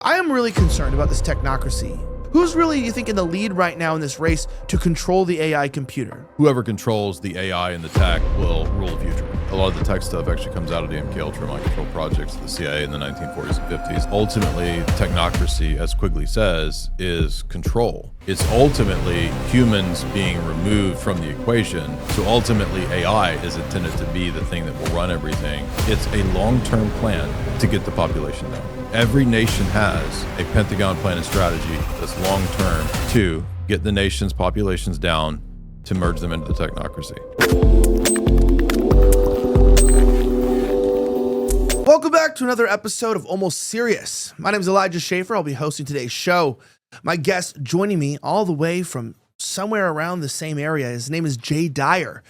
I am really concerned about this technocracy. Who's really, you think, in the lead right now in this race to control the AI computer? Whoever controls the AI and the tech will rule the future. A lot of the tech stuff actually comes out of the MK Ultra mind control projects of the CIA in the 1940s and 50s. Ultimately, technocracy, as Quigley says, is control. It's ultimately humans being removed from the equation. So ultimately, AI is intended to be the thing that will run everything. It's a long-term plan to get the population down. Every nation has a Pentagon plan and strategy that's long-term to get the nation's populations down to merge them into the technocracy. Welcome back to another episode of Almost Serious. My name is Elijah Schaffer. I'll be hosting today's show. My guest joining me all the way from somewhere around the same area. His name is Jay Dyer.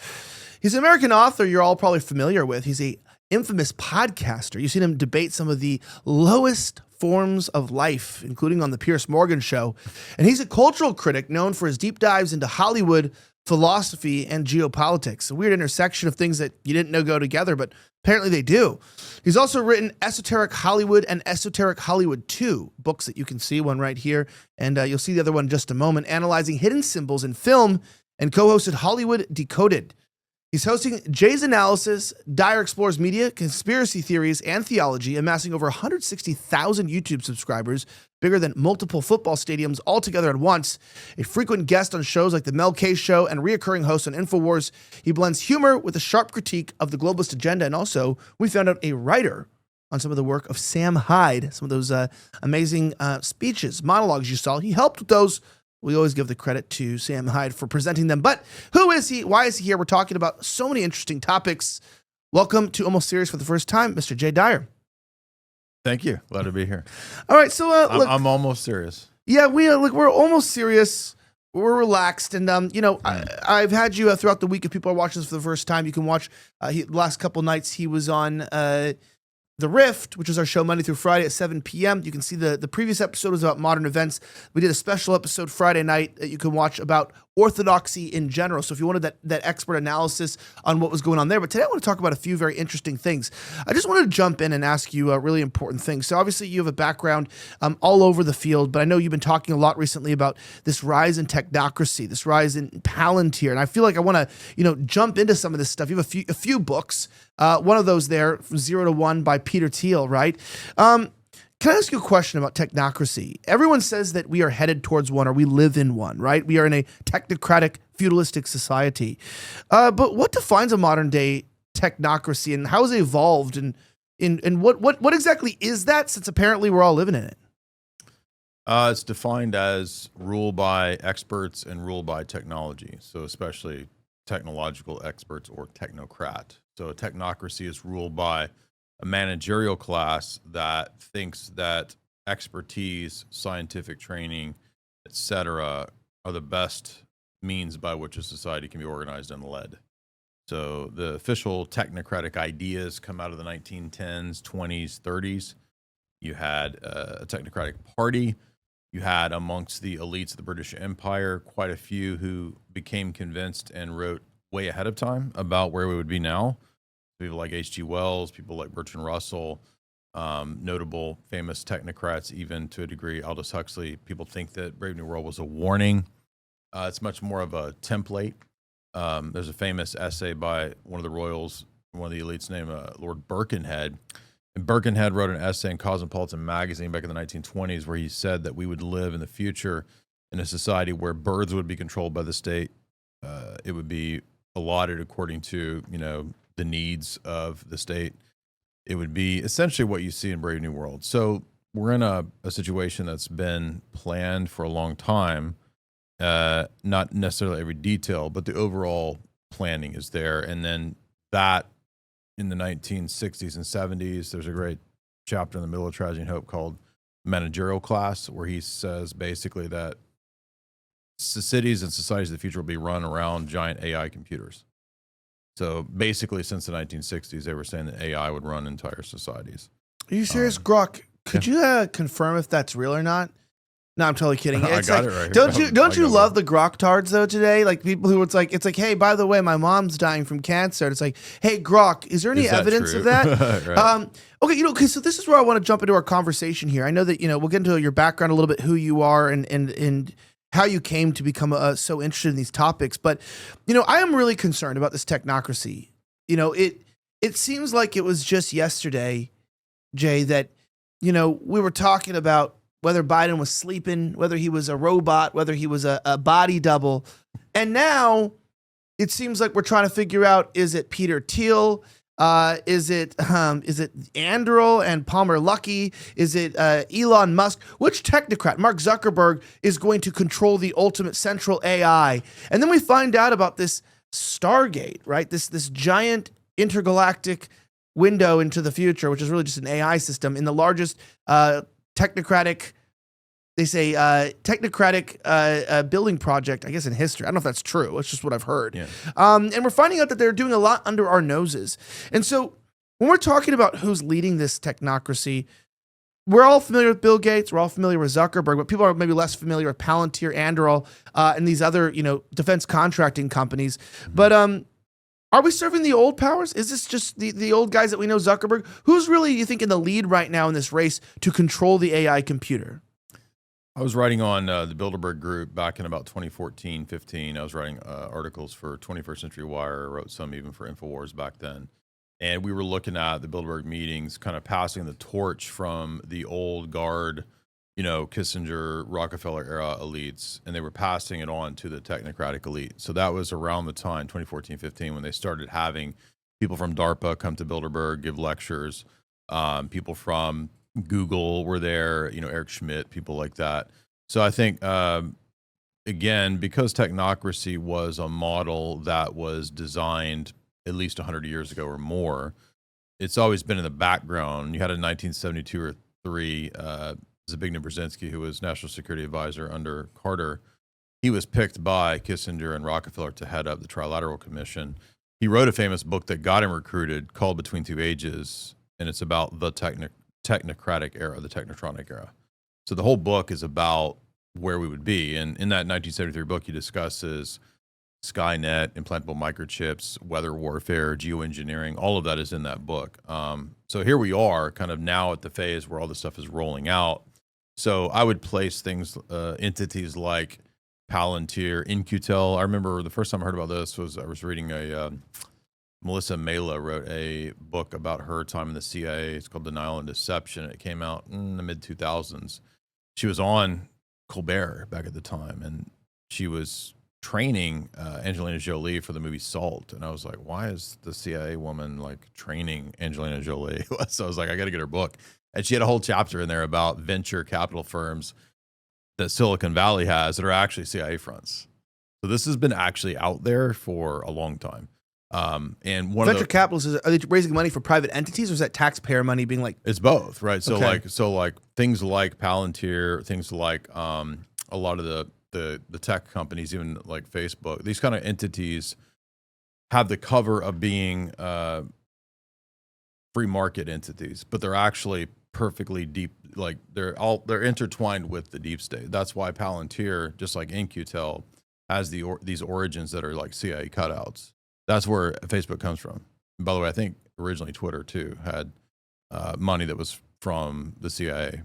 He's an American author you're all probably familiar with. He's a infamous podcaster. You've seen him debate some of the lowest forms of life, including on the Piers Morgan show. And he's a cultural critic known for his deep dives into Hollywood, philosophy, and geopolitics. A weird intersection of things that you didn't know go together, but apparently they do. He's also written Esoteric Hollywood and Esoteric Hollywood 2, books that you can see, one right here, and you'll see the other one in just a moment, analyzing hidden symbols in film, and co-hosted Hollywood Decoded. He's hosting Jay's Analysis. Dyer explores media, conspiracy theories, and theology, amassing over 160,000 YouTube subscribers, bigger than multiple football stadiums all together at once. A frequent guest on shows like The Mel K Show and reoccurring host on InfoWars, he blends humor with a sharp critique of the globalist agenda. And also, we found out a writer on some of the work of Sam Hyde, some of those amazing speeches, monologues you saw. He helped with those. We always give the credit to Sam Hyde for presenting them. But who is he? Why is he here? We're talking about so many interesting topics. Welcome to Almost Serious for the first time, Mr. Jay Dyer. Thank you. Glad to be here. All right, so look, I'm almost serious. Yeah, we're almost serious. We're relaxed, and I've had you throughout the week. If people are watching this for the first time, you can watch. The last couple nights he was on The Rift, which is our show Monday through Friday at 7 p.m. You can see the previous episode was about modern events. We did a special episode Friday night that you can watch about orthodoxy in general. So if you wanted that expert analysis on what was going on there. But today I want to talk about a few very interesting things. I just wanted to jump in and ask you a really important thing. So obviously you have a background all over the field, but I know you've been talking a lot recently about this rise in technocracy, this rise in Palantir. And I feel like I want to, jump into some of this stuff. You have a few books. One of those there, From Zero to One by Peter Thiel, right? Can I ask you a question about technocracy? Everyone says that we are headed towards one, or we live in one, right? We are in a technocratic, feudalistic society. But what defines a modern day technocracy, and how has it evolved, and what exactly is that, since apparently we're all living in it? It's defined as rule by experts and rule by technology. So especially technological experts or technocrat. So a technocracy is ruled by a managerial class that thinks that expertise, scientific training, etc., are the best means by which a society can be organized and led. So the official technocratic ideas come out of the 1910s, 20s, 30s. You had a technocratic party. You had amongst the elites of the British Empire quite a few who became convinced and wrote way ahead of time about where we would be now. People like H.G. Wells, people like Bertrand Russell, notable famous technocrats, even to a degree, Aldous Huxley. People think that Brave New World was a warning. It's much more of a template. There's a famous essay by one of the royals, one of the elites named Lord Birkenhead. And Birkenhead wrote an essay in Cosmopolitan magazine back in the 1920s where he said that we would live in the future in a society where birds would be controlled by the state. It would be allotted according to, the needs of the state. It would be essentially what you see in Brave New World. So we're in a situation that's been planned for a long time, not necessarily every detail, but the overall planning is there. And then that in the 1960s and 70s, there's a great chapter in the middle of Tragedy and Hope called Managerial Class, where he says basically that cities and societies of the future will be run around giant AI computers. So basically, since the 1960s, they were saying that AI would run entire societies. Are you serious, Grok? Could you confirm if that's real or not? No, I'm totally kidding. I It's got like, it right. don't you love the grok tards though today? Like people who it's like, hey, by the way, my mom's dying from cancer. It's like, hey, grok, is there any evidence of that? Right. Okay, okay, so this is where I want to jump into our conversation here. I know that we'll get into your background a little bit, who you are, and how you came to become so interested in these topics. But I am really concerned about this technocracy. It seems like it was just yesterday, Jay, that we were talking about whether Biden was sleeping, whether he was a robot, whether he was a body double. And now it seems like we're trying to figure out, is it Peter Thiel? Is it Anduril and Palmer Luckey? Is it Elon Musk? Which technocrat, Mark Zuckerberg, is going to control the ultimate central AI? And then we find out about this Stargate, right? This giant intergalactic window into the future, which is really just an AI system in the largest technocratic building project, I guess, in history. I don't know if that's true. It's just what I've heard. Yeah. And we're finding out that they're doing a lot under our noses. And so when we're talking about who's leading this technocracy, we're all familiar with Bill Gates. We're all familiar with Zuckerberg, but people are maybe less familiar with Palantir, Anduril, and these other, defense contracting companies. But are we serving the old powers? Is this just the old guys that we know, Zuckerberg? Who's really, you think, in the lead right now in this race to control the AI computer? I was writing on the Bilderberg group back in about 2014, 15. I was writing articles for 21st Century Wire. I wrote some even for InfoWars back then. And we were looking at the Bilderberg meetings, kind of passing the torch from the old guard, Kissinger, Rockefeller era elites, and they were passing it on to the technocratic elite. So that was around the time, 2014, 15, when they started having people from DARPA come to Bilderberg, give lectures. People from Google were there, Eric Schmidt, people like that. So I think, again, because technocracy was a model that was designed at least 100 years ago or more, it's always been in the background. You had in 1972 or 3, Zbigniew Brzezinski, who was National Security Advisor under Carter. He was picked by Kissinger and Rockefeller to head up the Trilateral Commission. He wrote a famous book that got him recruited called Between Two Ages, and it's about the technocratic era, the technotronic era. So the whole book is about where we would be. And in that 1973 book, he discusses Skynet, implantable microchips, weather warfare, geoengineering. All of that is in that book. So here we are kind of now at the phase where all this stuff is rolling out. So I would place things, entities like Palantir, In-Q-Tel. I remember the first time I heard about this was I was reading Melissa Mela wrote a book about her time in the CIA. It's called Denial and Deception. It came out in the mid-2000s. She was on Colbert back at the time, and she was training Angelina Jolie for the movie Salt. And I was like, why is the CIA woman training Angelina Jolie? So I was like, I got to get her book. And she had a whole chapter in there about venture capital firms that Silicon Valley has that are actually CIA fronts. So this has been actually out there for a long time. And one venture capitalists, are they raising money for private entities, or is that taxpayer money being it's both, right? So okay. like things like Palantir, things like a lot of the tech companies, even like Facebook, these kind of entities have the cover of being free market entities, but they're actually perfectly deep, they're intertwined with the deep state. That's why Palantir, just like In-Q-Tel, has these origins that are like CIA cutouts. That's where Facebook comes from. And by the way, I think originally Twitter too had money that was from the CIA.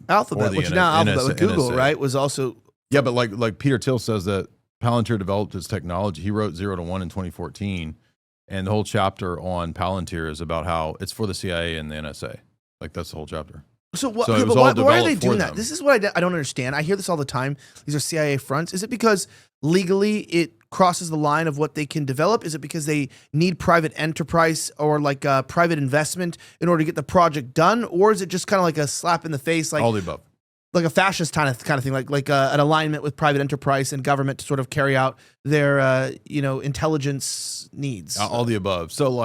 Alphabet, which now Alphabet with Google, NSA. Right, was also. Yeah, but like Peter Thiel says that Palantir developed its technology. He wrote 0 to 1 in 2014, and the whole chapter on Palantir is about how it's for the CIA and the NSA. That's the whole chapter. So why are they doing that? This is what I don't understand. I hear this all the time. These are CIA fronts. Is it because legally it crosses the line of what they can develop? Is it because they need private enterprise or private investment in order to get the project done? Or is it just kind of like a slap in the face? All the above. Like a fascist kind of thing, like an alignment with private enterprise and government to sort of carry out their intelligence needs. All the above. So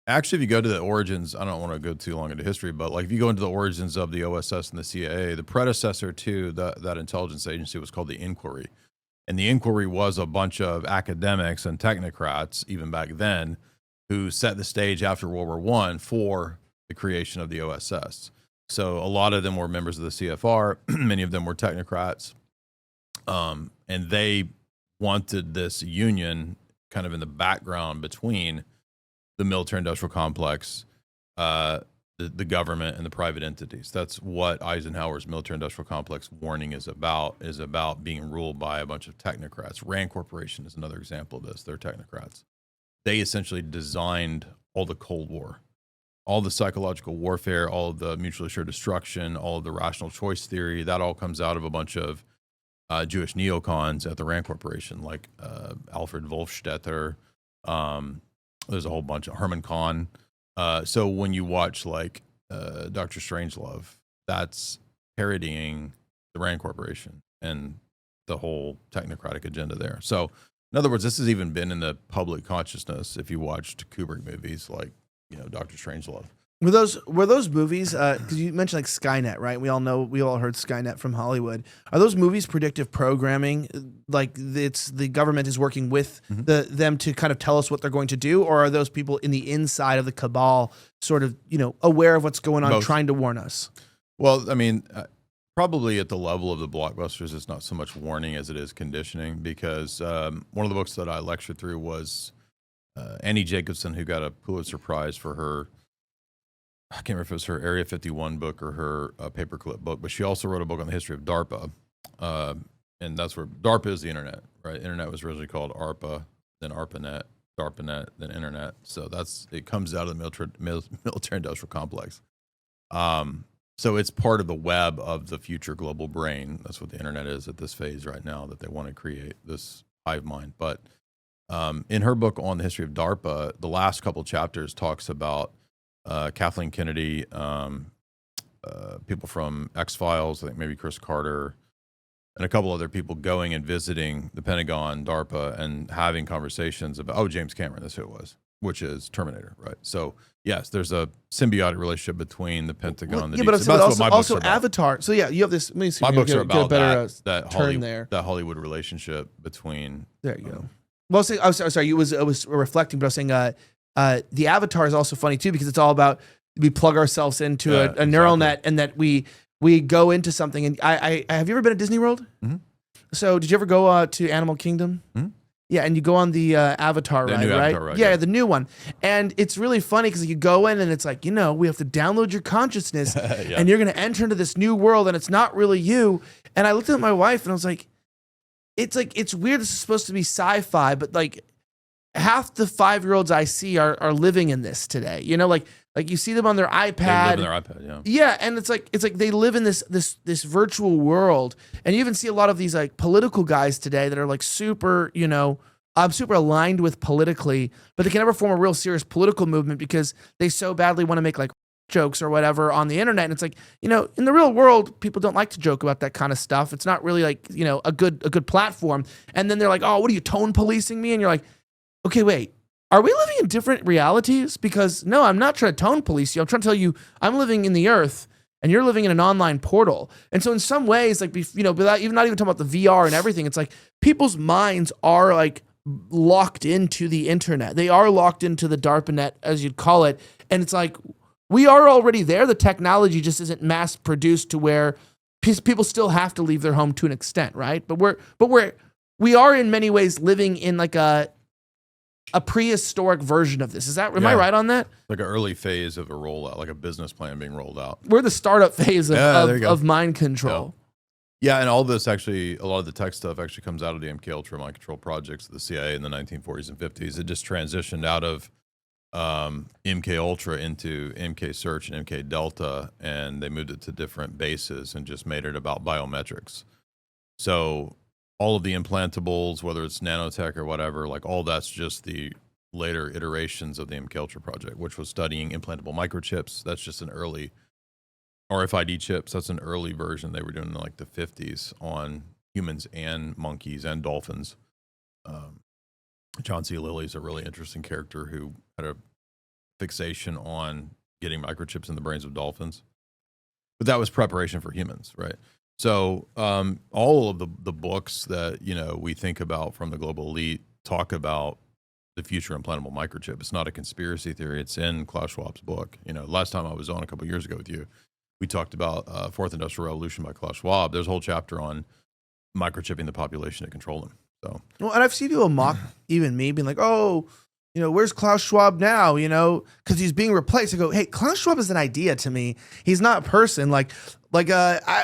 actually, if you go to the origins, I don't want to go too long into history, but if you go into the origins of the OSS and the CIA, the predecessor to that intelligence agency was called the Inquiry. And the Inquiry was a bunch of academics and technocrats, even back then, who set the stage after World War I for the creation of the OSS. So a lot of them were members of the CFR. Many of them were technocrats. And they wanted this union kind of in the background between the military industrial complex, the government, and the private entities. That's what Eisenhower's military industrial complex warning is about being ruled by a bunch of technocrats. Rand Corporation is another example of this. They're technocrats. They essentially designed all the Cold War, all the psychological warfare, all of the mutually assured destruction, all of the rational choice theory. That all comes out of a bunch of Jewish neocons at the Rand Corporation, like Alfred Wolfstetter. There's a whole bunch of Herman Kahn. So when you watch like Dr. Strangelove, that's parodying the Rand Corporation and the whole technocratic agenda there. So in other words, this has even been in the public consciousness if you watched Kubrick movies like, Dr. Strangelove. Were those movies, because you mentioned like Skynet, right? We all heard Skynet from Hollywood. Are those movies predictive programming? Like it's the government is working with them to kind of tell us what they're going to do? Or are those people in the inside of the cabal sort of, aware of what's going on, Both. trying to warn us? Well, I mean, probably at the level of the blockbusters, it's not so much warning as it is conditioning, because one of the books that I lectured through was Annie Jacobson, who got a Pulitzer Prize for her, I can't remember if it was her Area 51 book or her paperclip book, but she also wrote a book on the history of DARPA. And that's where DARPA is the internet, right? Internet was originally called ARPA, then ARPANET, DARPANET, then internet. So it comes out of the military industrial complex. So it's part of the web of the future global brain. That's what the internet is at this phase right now, that they want to create this hive mind. But in her book on the history of DARPA, the last couple chapters talks about Kathleen Kennedy, people from X-Files, I think maybe Chris Carter, and a couple other people going and visiting the Pentagon, DARPA, and having conversations about, James Cameron, that's who it was, which is Terminator, right? So, yes, there's a symbiotic relationship between the Pentagon and the but also Avatar. So, yeah, you have this. Let me see my books are get a about better, that Hollywood relationship between. There you go. Well, I was sorry, I was reflecting, but I was saying the Avatar is also funny too, because it's all about we plug ourselves into a neural net, and that we go into something. And I have you ever been at Disney World? Mm-hmm. So did you ever go to Animal Kingdom? Mm-hmm. Yeah, and you go on the Avatar ride, right? Avatar ride, yeah, the new one. And it's really funny because you go in and it's like, we have to download your consciousness and you're going to enter into this new world and it's not really you. And I looked at my wife and I was like, it's weird. This is supposed to be sci-fi, but like half the 5-year-olds I see are living in this today. Like you see them on their iPad. They live in their iPad, yeah. Yeah, and it's like they live in this virtual world, and you even see a lot of these like political guys today that are like super, super aligned with politically, but they can never form a real serious political movement because they so badly want to make like jokes or whatever on the internet. And it's like, in the real world, people don't like to joke about that kind of stuff. It's not really like, a good platform. And then they're like, oh, what are you, tone policing me? And you're like, okay, wait. Are we living in different realities? Because no, I'm not trying to tone police you. I'm trying to tell you I'm living in the earth and you're living in an online portal. And so in some ways, like, without even not even talking about the VR and everything, it's like people's minds are like locked into the internet. They are locked into the DARPANET, as you'd call it. And it's like, we are already there. The technology just isn't mass produced to where people still have to leave their home to an extent, right? But we are in many ways living in like a prehistoric version of this. Am I right on that? Like an early phase of a rollout, like a business plan being rolled out. We're the startup phase of mind control. Yeah, and all this actually, a lot of the tech stuff actually comes out of the MK Ultra mind control projects of the CIA in the 1940s and 50s. It just transitioned out of MK Ultra into MK Search and MK Delta, and they moved it to different bases and just made it about biometrics. So all of the implantables, whether it's nanotech or whatever, like all that's just the later iterations of the MK Ultra project, which was studying implantable microchips. That's just an early RFID chips. That's an early version they were doing in like the 50s on humans and monkeys and dolphins. John C. Lilly's a really interesting character who had a fixation on getting microchips in the brains of dolphins. But that was preparation for humans, right? So all of the books that, we think about from the global elite talk about the future implantable microchip. It's not a conspiracy theory. It's in Klaus Schwab's book. Last time I was on a couple of years ago with you, we talked about Fourth Industrial Revolution by Klaus Schwab. There's a whole chapter on microchipping the population to control them. So, well, and I've seen people mock even me, being like, "Oh, where's Klaus Schwab now? Because he's being replaced." I go, "Hey, Klaus Schwab is an idea to me. He's not a person. I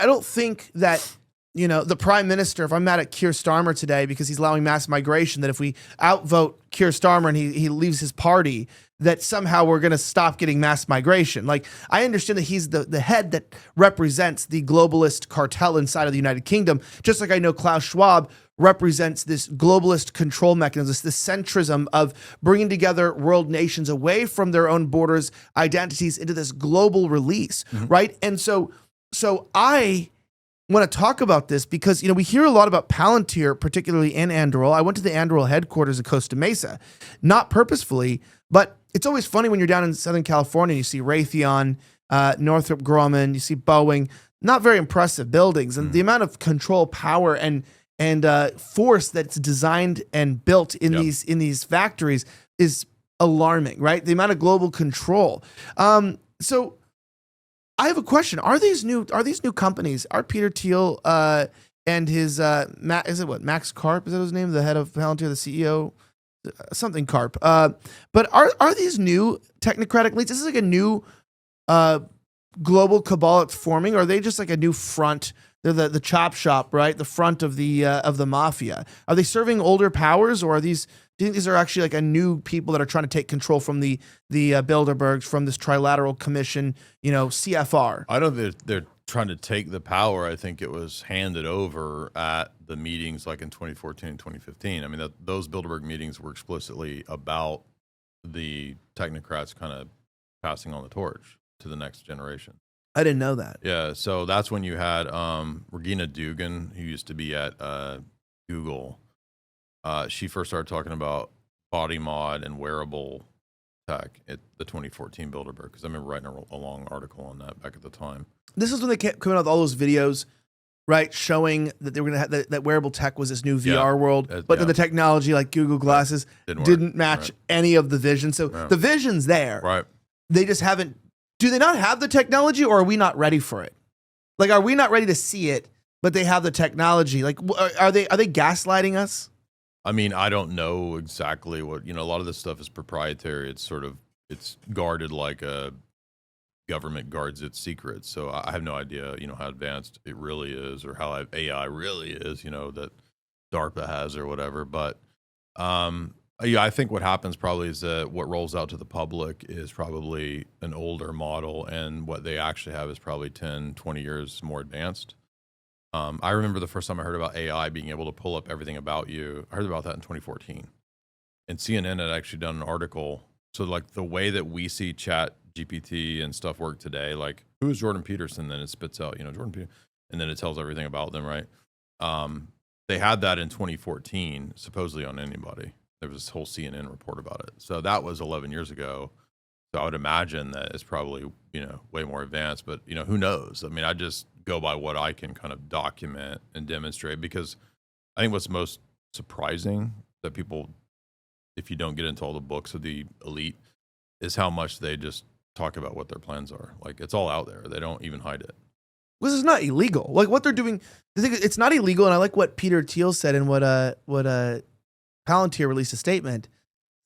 don't think that." The prime minister, if I'm mad at Keir Starmer today because he's allowing mass migration, that if we outvote Keir Starmer and he leaves his party, that somehow we're going to stop getting mass migration. I understand that he's the head that represents the globalist cartel inside of the United Kingdom, just like I know Klaus Schwab represents this globalist control mechanism, this centrism of bringing together world nations away from their own borders, identities into this global release, right? And so I want to talk about this because, we hear a lot about Palantir, particularly in Anduril. I went to the Anduril headquarters in Costa Mesa, not purposefully, but it's always funny when you're down in Southern California and you see Raytheon, Northrop Grumman, you see Boeing, not very impressive buildings. And the amount of control, power, and force that's designed and built in these factories is alarming, right? The amount of global control. So I have a question. Are these new companies? Are Peter Thiel and his Max Karp? Is that his name? The head of Palantir, the CEO, something Karp. But are these new technocratic leads? This is like a new global cabal that's forming, or are they just like a new front? They're the chop shop, right? The front of the mafia. Are they serving older powers, or are these? Do you think these are actually like a new people that are trying to take control from the Bilderbergs, from this trilateral commission, CFR? I don't think they're trying to take the power. I think it was handed over at the meetings like in 2014 and 2015. I mean, those Bilderberg meetings were explicitly about the technocrats kind of passing on the torch to the next generation. I didn't know that. Yeah, so that's when you had Regina Dugan, who used to be at Google. She first started talking about body mod and wearable tech at the 2014 Bilderberg, because I remember writing a long article on that back at the time. This is when they kept coming out with all those videos, right, showing that they were going to have that wearable tech was this new VR world, but then the technology like Google Glasses didn't match any of the vision. So the vision's there. Right. They just haven't. Do they not have the technology, or are we not ready for it? Are we not ready to see it, but they have the technology? Are they gaslighting us? I mean, I don't know exactly what, a lot of this stuff is proprietary. It's guarded like a government guards its secrets. So I have no idea, how advanced it really is, or how AI really is, that DARPA has or whatever. But I think what happens probably is that what rolls out to the public is probably an older model, and what they actually have is probably 10, 20 years more advanced. I remember the first time I heard about AI being able to pull up everything about you. I heard about that in 2014. And CNN had actually done an article. So like the way that we see Chat GPT and stuff work today, like who is Jordan Peterson? Then it spits out, Jordan Peterson, and then it tells everything about them, right? They had that in 2014, supposedly on anybody. There was this whole CNN report about it. So that was 11 years ago. So I would imagine that it's probably, way more advanced, but who knows? I mean, I just go by what I can kind of document and demonstrate, because I think what's most surprising that people, if you don't get into all the books of the elite, is how much they just talk about what their plans are. Like, it's all out there. They don't even hide it. This is not illegal. Like what they're doing, it's not illegal. And I like what Peter Thiel said, and what Palantir released a statement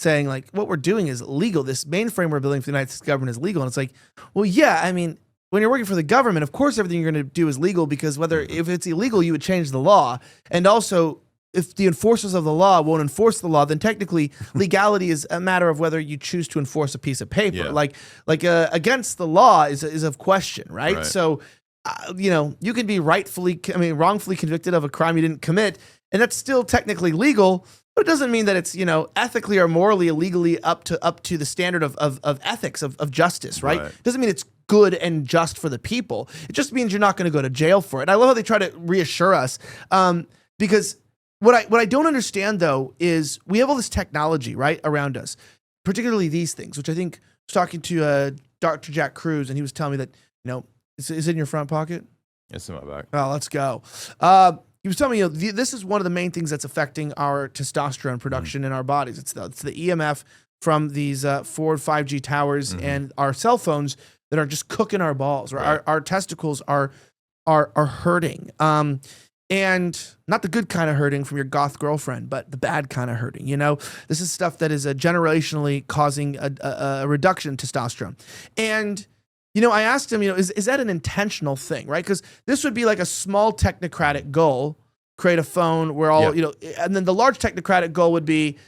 saying, like, what we're doing is legal. This mainframe we're building for the United States government is legal. And it's like, well, yeah, I mean, when you're working for the government, of course, everything you're going to do is legal, because if it's illegal, you would change the law. And also, if the enforcers of the law won't enforce the law, then technically legality is a matter of whether you choose to enforce a piece of paper. Yeah. Like against the law is of question, right? So, you can be wrongfully convicted of a crime you didn't commit, and that's still technically legal. But it doesn't mean that it's, ethically or morally, illegally up to the standard of ethics, of justice, right? It doesn't mean it's good and just for the people. It just means you're not going to go to jail for it. I love how they try to reassure us, because what I don't understand, though, is we have all this technology right around us, particularly these things, which I think I was talking to Dr. Jack Cruz, and he was telling me that, is it in your front pocket? It's in my back. Oh, let's go. He was telling me, this is one of the main things that's affecting our testosterone production in our bodies. It's the EMF from these Ford 5G towers and our cell phones that are just cooking our balls, right? Right. Our testicles are hurting. And not the good kind of hurting from your goth girlfriend, but the bad kind of hurting. This is stuff that is generationally causing a reduction in testosterone. And I asked him, is that an intentional thing, right? Because this would be like a small technocratic goal, create a phone where all, and then the large technocratic goal would be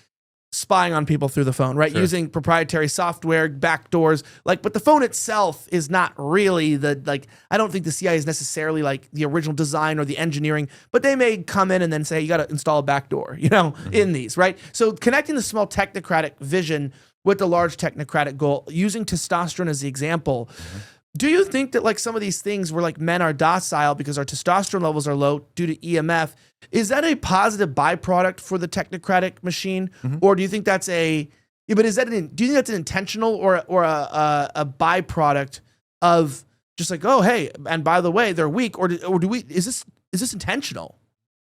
spying on people through the phone, right? Sure. Using proprietary software, backdoors, but the phone itself is not really I don't think the CIA is necessarily like the original design or the engineering, but they may come in and then say, you got to install a backdoor, in these, right? So connecting the small technocratic vision with the large technocratic goal, using testosterone as the example, do you think that some of these things where men are docile because our testosterone levels are low due to EMF, is that a positive byproduct for the technocratic machine? Or do you think that's do you think that's an intentional or a byproduct of just oh, hey, and by the way, they're weak, or is this intentional?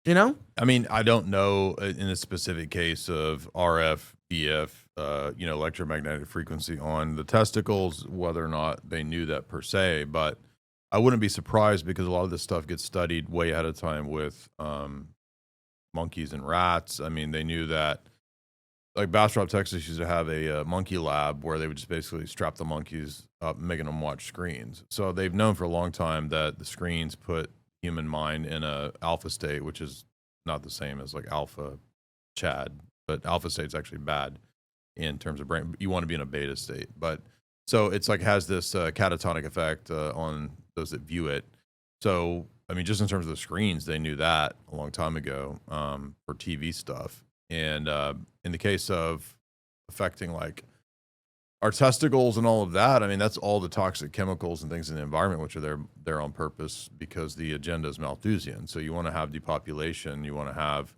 I mean, I don't know in a specific case of RF, EF, electromagnetic frequency on the testicles, whether or not they knew that per se, but I wouldn't be surprised because a lot of this stuff gets studied way ahead of time with monkeys and rats. I mean, they knew that, Bastrop, Texas used to have a monkey lab where they would just basically strap the monkeys up, making them watch screens. So they've known for a long time that the screens put human mind in a alpha state, which is not the same as alpha Chad, but alpha state's actually bad in terms of brain. You want to be in a beta state, but so it's has this catatonic effect on those that view it. So I mean, just in terms of the screens, they knew that a long time ago for TV stuff. And in the case of affecting our testicles and all of that, I mean, that's all the toxic chemicals and things in the environment, which are there on purpose because the agenda is Malthusian. So you want to have depopulation, you want to have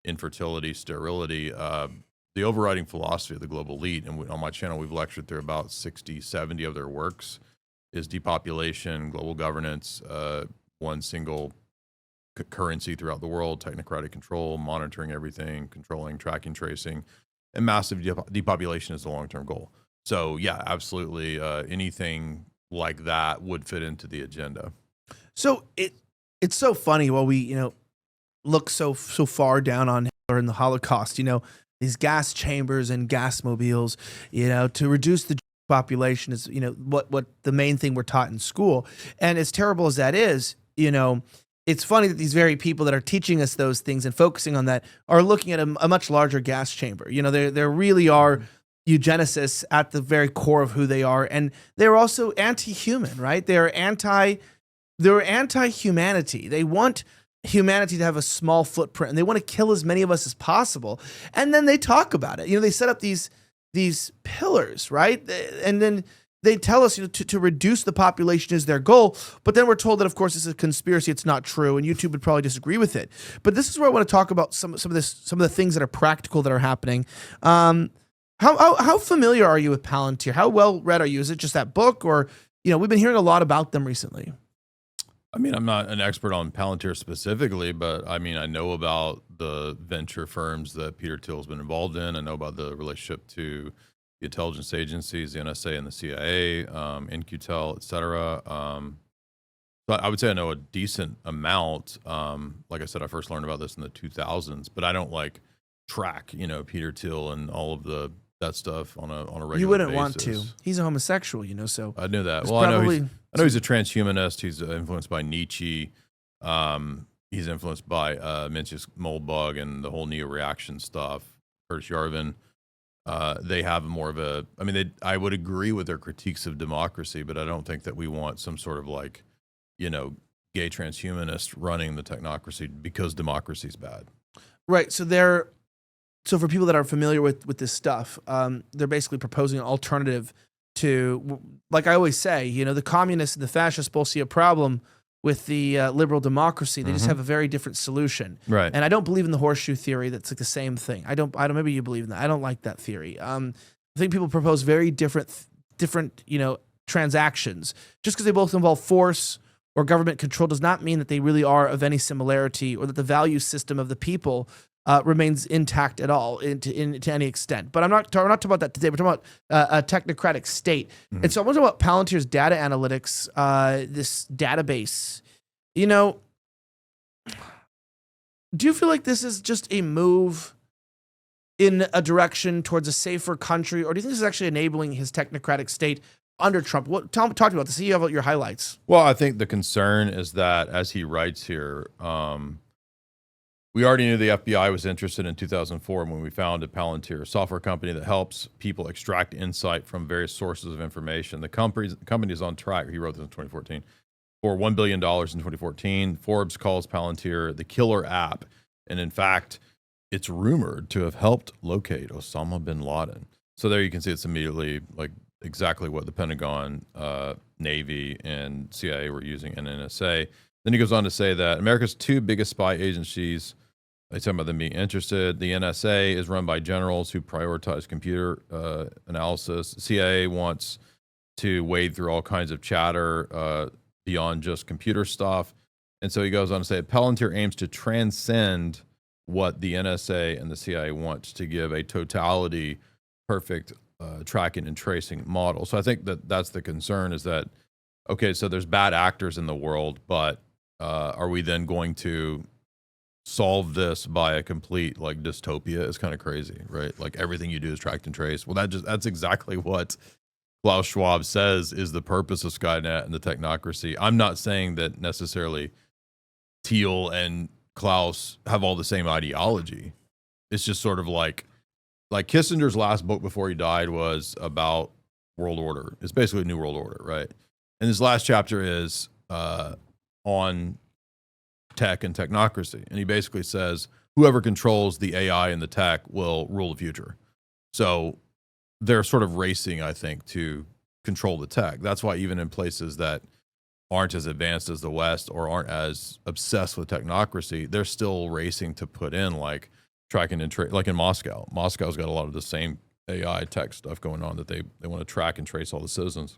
infertility, sterility. The overriding philosophy of the global elite, and on my channel, we've lectured through about 60, 70 of their works, is depopulation, global governance, one single currency throughout the world, technocratic control, monitoring everything, controlling, tracking, tracing, and massive depopulation is the long-term goal. So yeah, absolutely, anything like that would fit into the agenda. So it's so funny while we look so far down on Hitler and the Holocaust, these gas chambers and gas mobiles, to reduce the population is what the main thing we're taught in school. And as terrible as that is, it's funny that these very people that are teaching us those things and focusing on that are looking at a much larger gas chamber. There really are eugenicists at the very core of who they are, and they're also anti-human, right? They're anti-humanity. They want humanity to have a small footprint, and they want to kill as many of us as possible. And then they talk about it. They set up these pillars, right? And then they tell us to reduce the population is their goal, but then we're told that, of course, it's a conspiracy, it's not true, and YouTube would probably disagree with it. But this is where I want to talk about some of the things that are practical that are happening. How familiar are you with Palantir? How well read are you? Is it just that book, or we've been hearing a lot about them recently? I mean, I'm not an expert on Palantir specifically, but I mean, I know about the venture firms that Peter Thiel's been involved in. I know about the relationship to the intelligence agencies, the NSA and the CIA, InQtel, et cetera. So I would say I know a decent amount. Like I said, I first learned about this in the 2000s, but I don't track, Peter Thiel and all of that stuff on a regular basis. You wouldn't want to. He's a homosexual, so. I knew that. Well, I know he's a transhumanist. He's influenced by Nietzsche. He's influenced by Mencius Moldbug and the whole neo-reaction stuff. Curtis Yarvin. They have more of a. I mean, I would agree with their critiques of democracy, but I don't think that we want some sort of gay transhumanist running the technocracy because democracy's bad. Right. So for people that are familiar with this stuff, they're basically proposing an alternative to, like I always say, the communists and the fascists both see a problem with the liberal democracy. They just have a very different solution. Right. And I don't believe in the horseshoe theory. That's the same thing. I don't. Maybe you believe in that. I don't like that theory. I think people propose very different transactions. Just because they both involve force or government control does not mean that they really are of any similarity, or that the value system of the people remains intact at all to any extent. But we're not talking about that today. We're talking about a technocratic state. And so I want to talk about Palantir's data analytics, this database. You know, do you feel like this is just a move in a direction towards a safer country, or do you think this is actually enabling his technocratic state under Trump? Talk to me about this. See, you have your highlights. Well, I think the concern is that, as he writes here, we already knew the FBI was interested in 2004 when we founded Palantir, a software company that helps people extract insight from various sources of information. The company is on track, he wrote this in 2014, for $1 billion in 2014. Forbes calls Palantir the killer app. And in fact, it's rumored to have helped locate Osama bin Laden. So there you can see it's immediately like exactly what the Pentagon, Navy, and CIA were using, and NSA. Then he goes on to say that America's two biggest spy agencies, they talk about them being interested. The NSA is run by generals who prioritize computer analysis. CIA wants to wade through all kinds of chatter beyond just computer stuff. And so he goes on to say Palantir aims to transcend what the NSA and the CIA wants to give a totality, perfect tracking and tracing model. So I think that that's the concern, is that, okay, so there's bad actors in the world, but are we then going to solve this by a complete like dystopia? It's kind of crazy, right? Like everything you do is tracked and traced. Well, that's exactly what Klaus Schwab says is the purpose of Skynet and the technocracy. I'm not saying that necessarily Thiel and Klaus have all the same ideology. It's just sort of like Kissinger's last book before he died was about world order. It's basically a new world order, right? And his last chapter is on tech and technocracy. And he basically says, whoever controls the AI and the tech will rule the future. So they're sort of racing, I think, to control the tech. That's why even in places that aren't as advanced as the West or aren't as obsessed with technocracy, they're still racing to put in like tracking and trace, like in Moscow. Moscow's got a lot of the same AI tech stuff going on that they want to track and trace all the citizens.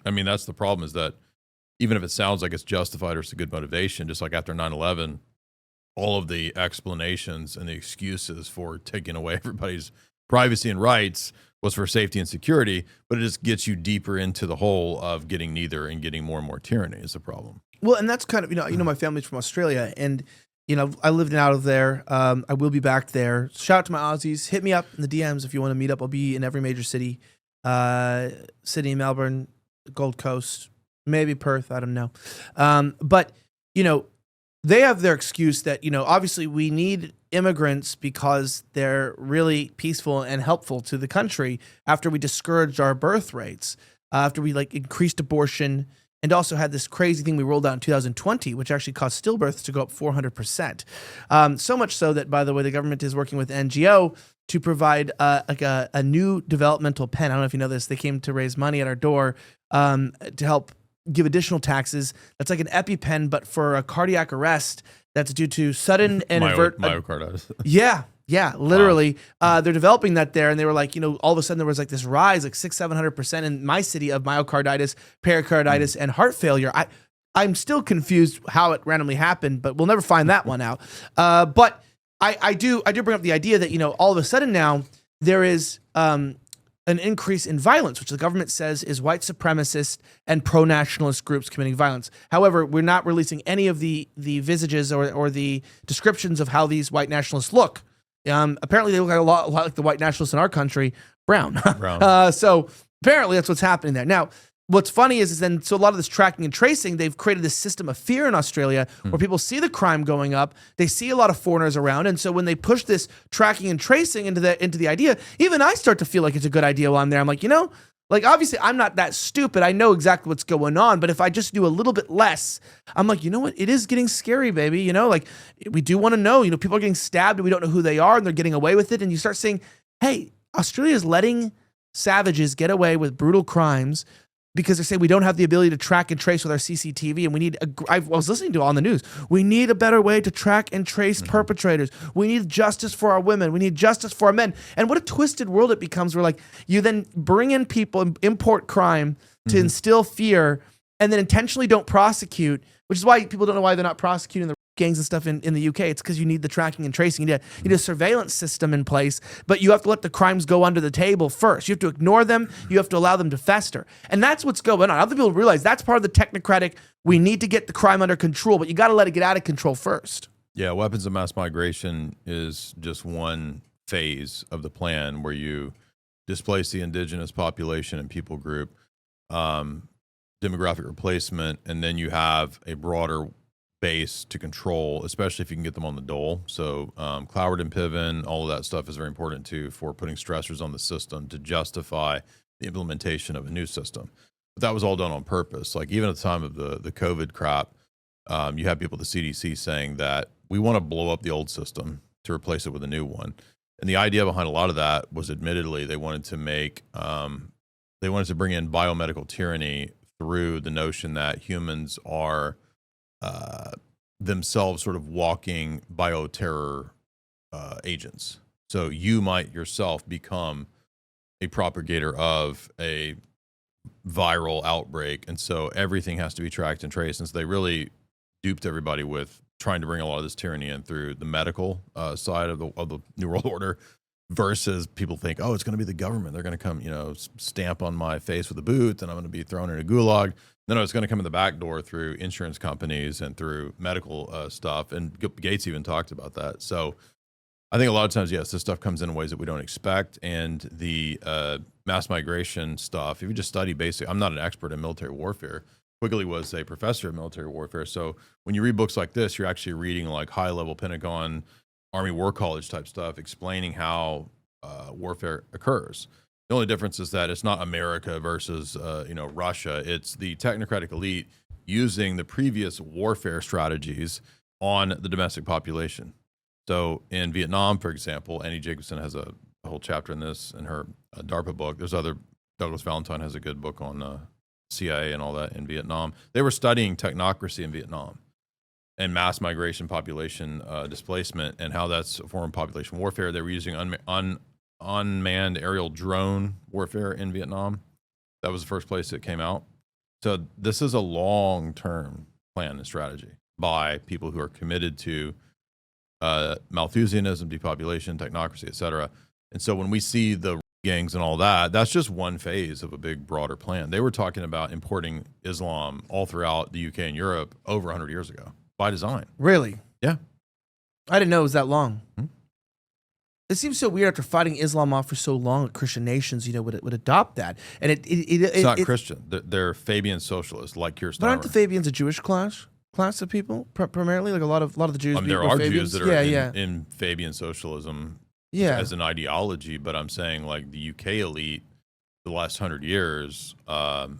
I mean, that's the problem, is that even if it sounds like it's justified or it's a good motivation, just like after 9/11, all of the explanations and the excuses for taking away everybody's privacy and rights was for safety and security, but it just gets you deeper into the hole of getting neither and getting more and more tyranny is the problem. Well, and that's kind of, you know, my family's from Australia, and, you know, I lived out of there. I will be back there. Shout out to my Aussies. Hit me up in the DMs if you want to meet up. I'll be in every major city, Sydney, Melbourne, Gold Coast, maybe Perth. I don't know. But, you know, they have their excuse that, you know, obviously we need immigrants because they're really peaceful and helpful to the country after we discouraged our birth rates, after we like increased abortion, and also had this crazy thing we rolled out in 2020, which actually caused stillbirths to go up 400%. So much so that, by the way, the government is working with NGO to provide like a new developmental pen. I don't know if you know this. They came to raise money at our door to help give additional taxes. That's like an EpiPen, but for a cardiac arrest that's due to sudden and myocarditis. Yeah, literally. Wow. They're developing that there, and they were like, you know, all of a sudden there was like this rise, like 600-700% in my city of myocarditis, pericarditis, and heart failure. I'm still confused how it randomly happened, but we'll never find that one out. But I do bring up the idea that, you know, all of a sudden now there is an increase in violence, which the government says is white supremacist and pro-nationalist groups committing violence. However, we're not releasing any of the visages or the descriptions of how these white nationalists look. Apparently, they look like a lot like the white nationalists in our country, brown. So apparently, that's what's happening there. Now, what's funny is then, so a lot of this tracking and tracing, they've created this system of fear in Australia where people see the crime going up, they see a lot of foreigners around, and so when they push this tracking and tracing into the idea, even I start to feel like it's a good idea while I'm there. I'm like, you know, like obviously I'm not that stupid. I know exactly what's going on, but if I just do a little bit less, I'm like, you know what? It is getting scary, baby. You know, like we do want to know, you know, people are getting stabbed and we don't know who they are and they're getting away with it. And you start saying, hey, Australia is letting savages get away with brutal crimes because they say we don't have the ability to track and trace with our CCTV, and we need. I was listening to it on the news. We need a better way to track and trace perpetrators. We need justice for our women. We need justice for our men. And what a twisted world it becomes. Where like you then bring in people, import crime to instill fear, and then intentionally don't prosecute. Which is why people don't know why they're not prosecuting the gangs and stuff in the UK, it's because you need the tracking and tracing. You need a surveillance system in place, but you have to let the crimes go under the table first. You have to ignore them. You have to allow them to fester. And that's what's going on. Other people realize that's part of the technocratic, we need to get the crime under control, but you got to let it get out of control first. Yeah, weapons of mass migration is just one phase of the plan where you displace the indigenous population and people group, demographic replacement, and then you have a broader base to control, especially if you can get them on the dole. So Cloward and Piven, all of that stuff is very important too for putting stressors on the system to justify the implementation of a new system. But that was all done on purpose. Like even at the time of the COVID crap, you had people at the CDC saying that we want to blow up the old system to replace it with a new one. And the idea behind a lot of that was admittedly they wanted to make, they wanted to bring in biomedical tyranny through the notion that humans are themselves sort of walking bioterror agents. So you might yourself become a propagator of a viral outbreak. And so everything has to be tracked and traced. And so they really duped everybody with trying to bring a lot of this tyranny in through the medical side of the New World Order, versus people think, oh, it's going to be the government. They're going to come, stamp on my face with a boot, and I'm going to be thrown in a gulag. No, it's going to come in the back door through insurance companies and through medical stuff. And Gates even talked about that. So I think a lot of times, yes, this stuff comes in ways that we don't expect. And the mass migration stuff, if you just study basic, I'm not an expert in military warfare. Quigley was a professor of military warfare. So when you read books like this, you're actually reading like high-level Pentagon, Army War College type stuff, explaining how warfare occurs. The only difference is that it's not America versus, Russia. It's the technocratic elite using the previous warfare strategies on the domestic population. So in Vietnam, for example, Annie Jacobson has a whole chapter in this in her DARPA book. There's Douglas Valentine has a good book on CIA and all that in Vietnam. They were studying technocracy in Vietnam and mass migration, population displacement, and how that's a form of population warfare. They were using unmanned aerial drone warfare in Vietnam. That was the first place it came out. So this is a long-term plan and strategy by people who are committed to Malthusianism, depopulation, technocracy, et cetera. And so when we see the gangs and all that, that's just one phase of a big, broader plan. They were talking about importing Islam all throughout the UK and Europe over 100 years ago by design. Really? Yeah. I didn't know it was that long. Hmm? It seems so weird after fighting Islam off for so long that Christian nations, would adopt that. And it's not Christian. They're Fabian socialists, like Keir Starmer. But aren't the Fabians a Jewish class of people primarily? Like a lot of the Jews. There are Fabians? Jews that are in Fabian socialism. Yeah. As an ideology, but I'm saying like the UK elite, the last 100 years, have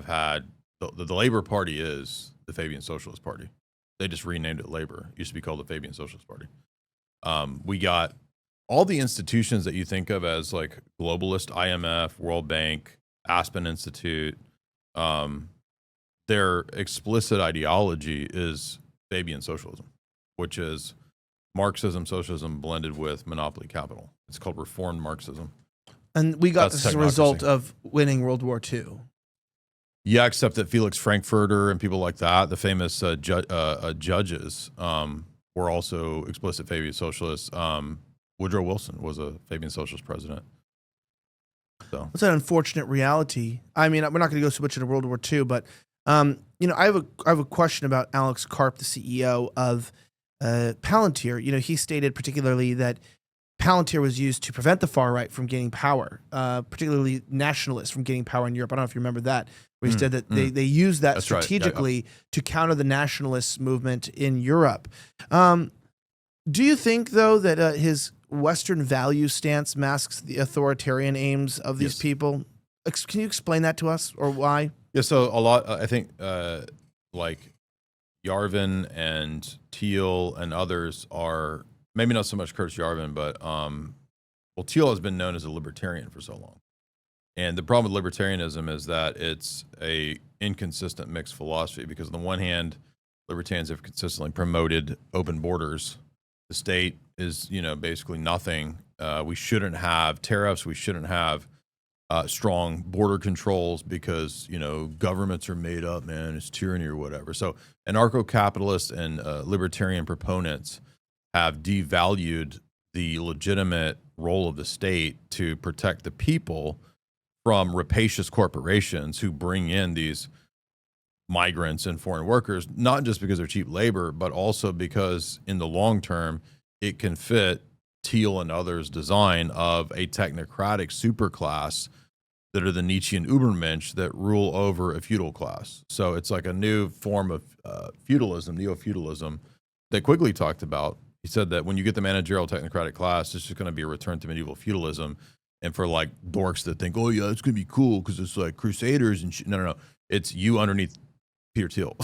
had the Labour Party is the Fabian Socialist Party. They just renamed it Labour. It used to be called the Fabian Socialist Party. We got all the institutions that you think of as like globalist, IMF, World Bank, Aspen Institute. Their explicit ideology is Fabian socialism, which is Marxism, socialism blended with monopoly capital. It's called reformed Marxism. And we got this as a result of winning World War II. Yeah, except that Felix Frankfurter and people like that, the famous judges, were also explicit Fabian socialists. Woodrow Wilson was a Fabian socialist president. So it's an unfortunate reality. I mean, we're not going to go so much into World War II, but I have a question about Alex Karp, the CEO of Palantir. He stated particularly that Palantir was used to prevent the far right from gaining power, particularly nationalists from gaining power in Europe. I don't know if you remember that, where he said that they used that strategically to counter the nationalist movement in Europe. Do you think, though, that his Western value stance masks the authoritarian aims of these people? Can you explain that to us, or why? Yeah, so a lot, I think, like Yarvin and Thiel and others are, maybe not so much Curtis Yarvin, but Thiel has been known as a libertarian for so long. And the problem with libertarianism is that it's a inconsistent mixed philosophy, because on the one hand, libertarians have consistently promoted open borders. The state is, basically nothing. We shouldn't have tariffs. We shouldn't have strong border controls because, governments are made up, man. It's tyranny or whatever. So anarcho-capitalists and libertarian proponents have devalued the legitimate role of the state to protect the people from rapacious corporations who bring in these migrants and foreign workers, not just because they're cheap labor, but also because in the long term, it can fit Thiel and others' design of a technocratic superclass that are the Nietzschean Übermensch that rule over a feudal class. So it's like a new form of feudalism, neo-feudalism, that Quigley talked about. He said that when you get the managerial technocratic class, it's just going to be a return to medieval feudalism. And for like dorks that think, oh yeah, it's going to be cool because it's like Crusaders and shit. No. It's you underneath Peter Thiel.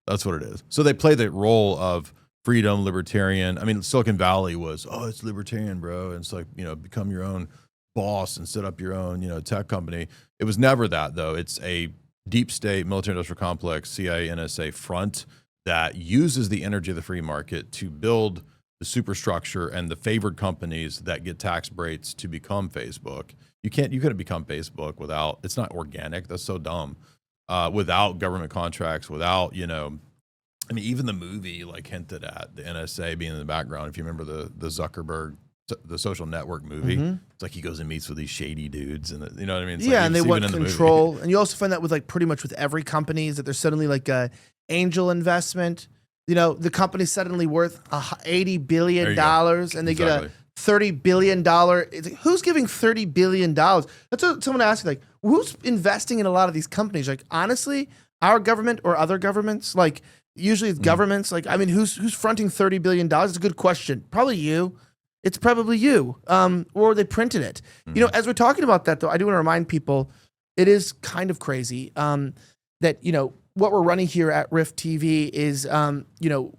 That's what it is. So they play the role of freedom, libertarian. I mean, Silicon Valley was, oh, it's libertarian, bro. And it's like, become your own boss and set up your own, tech company. It was never that, though. It's a deep state military industrial complex, CIA, NSA front that uses the energy of the free market to build the superstructure and the favored companies that get tax breaks to become Facebook. You couldn't become Facebook without, it's not organic. That's so dumb. Without government contracts, without, even the movie like hinted at the NSA being in the background. If you remember the Zuckerberg, the Social Network movie, it's like he goes and meets with these shady dudes, and you know what I mean? It's yeah, like and they want control. And you also find that with like pretty much with every company is that there's suddenly like a angel investment. The company's suddenly worth $80 billion, and they get a $30 billion. It's like, who's giving $30 billion? That's what someone asked me, like, who's investing in a lot of these companies? Like, honestly, our government or other governments? Like, usually it's governments. Like, I mean, who's fronting $30 billion? It's a good question. Probably you. It's probably you. Or they printed it. As we're talking about that, though, I do want to remind people, it is kind of crazy that, what we're running here at Rift TV is,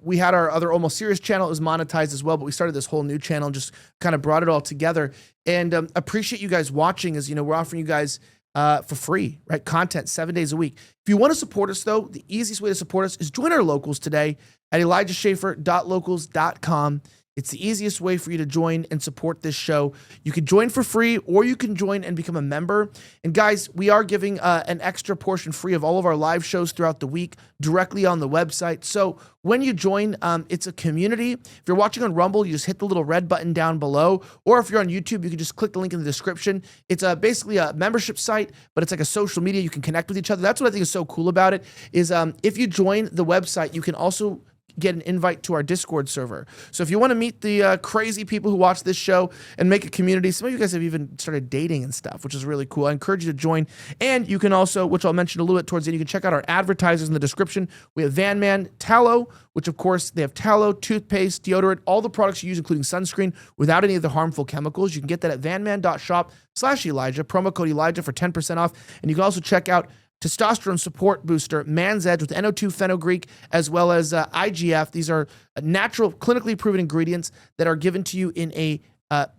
we had our other Almost Serious channel. It was monetized as well, but we started this whole new channel and just kind of brought it all together. And appreciate you guys watching as, we're offering you guys for free, right? Content 7 days a week. If you want to support us, though, the easiest way to support us is join our locals today at ElijahSchaffer.locals.com. It's the easiest way for you to join and support this show. You can join for free, or you can join and become a member. And guys, we are giving an extra portion free of all of our live shows throughout the week directly on the website. So when you join, it's a community. If you're watching on Rumble, you just hit the little red button down below. Or if you're on YouTube, you can just click the link in the description. It's basically a membership site, but it's like a social media. You can connect with each other. That's what I think is so cool about it, is if you join the website, you can also get an invite to our Discord server. So if you want to meet the crazy people who watch this show and make a community, some of you guys have even started dating and stuff, which is really cool. I encourage you to join. And you can also, which I'll mention a little bit towards the end, you can check out our advertisers in the description. We have Van Man Tallow, which of course they have tallow, toothpaste, deodorant, all the products you use, including sunscreen, without any of the harmful chemicals. You can get that at vanman.shop/Elijah, promo code Elijah for 10% off. And you can also check out testosterone support booster, Man's Edge with NO2 fenugreek, as well as IGF. These are natural, clinically proven ingredients that are given to you in a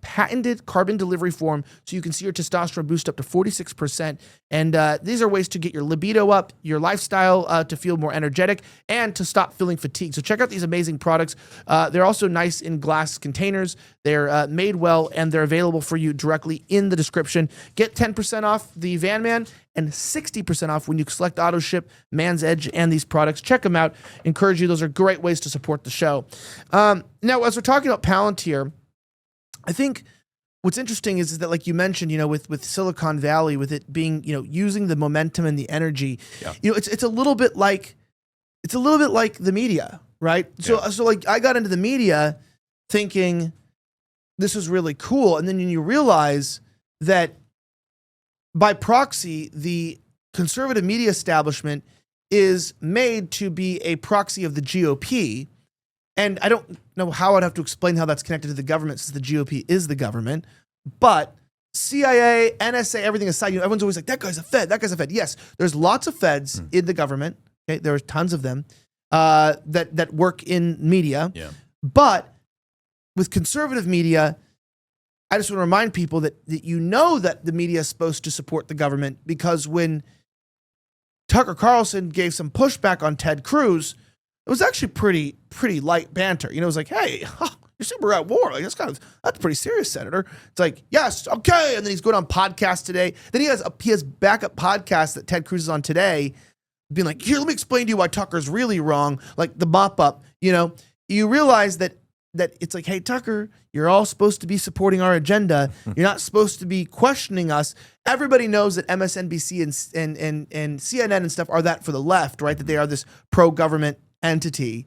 patented carbon delivery form, so you can see your testosterone boost up to 46%. And these are ways to get your libido up, your lifestyle to feel more energetic, and to stop feeling fatigued. So check out these amazing products. They're also nice in glass containers. They're made well, and they're available for you directly in the description. Get 10% off the Van Man and 60% off when you select auto ship, Man's Edge, and these products. Check them out. Encourage you. Those are great ways to support the show. Now, as we're talking about Palantir, I think what's interesting is that, like you mentioned, with Silicon Valley, with it being, using the momentum and the energy, it's a little bit like the media, right? So like I got into the media thinking this was really cool, and then you realize that by proxy, the conservative media establishment is made to be a proxy of the GOP. And I don't know how I'd have to explain how that's connected to the government, since the GOP is the government. But CIA, NSA, everything aside, everyone's always like, that guy's a Fed, that guy's a Fed. Yes, there's lots of Feds in the government. Okay, there are tons of them that work in media. Yeah. But with conservative media, I just want to remind people that that the media is supposed to support the government, because when Tucker Carlson gave some pushback on Ted Cruz, it was actually pretty light banter. It was like, hey, you're super at war. Like, that's pretty serious, Senator. It's like, yes, okay. And then he's going on podcast today. Then he has backup podcasts that Ted Cruz is on today, being like, here, let me explain to you why Tucker's really wrong. Like the mop up, you realize that it's like, hey, Tucker, you're all supposed to be supporting our agenda. You're not supposed to be questioning us. Everybody knows that MSNBC and CNN and stuff are that for the left, right? That they are this pro-government entity.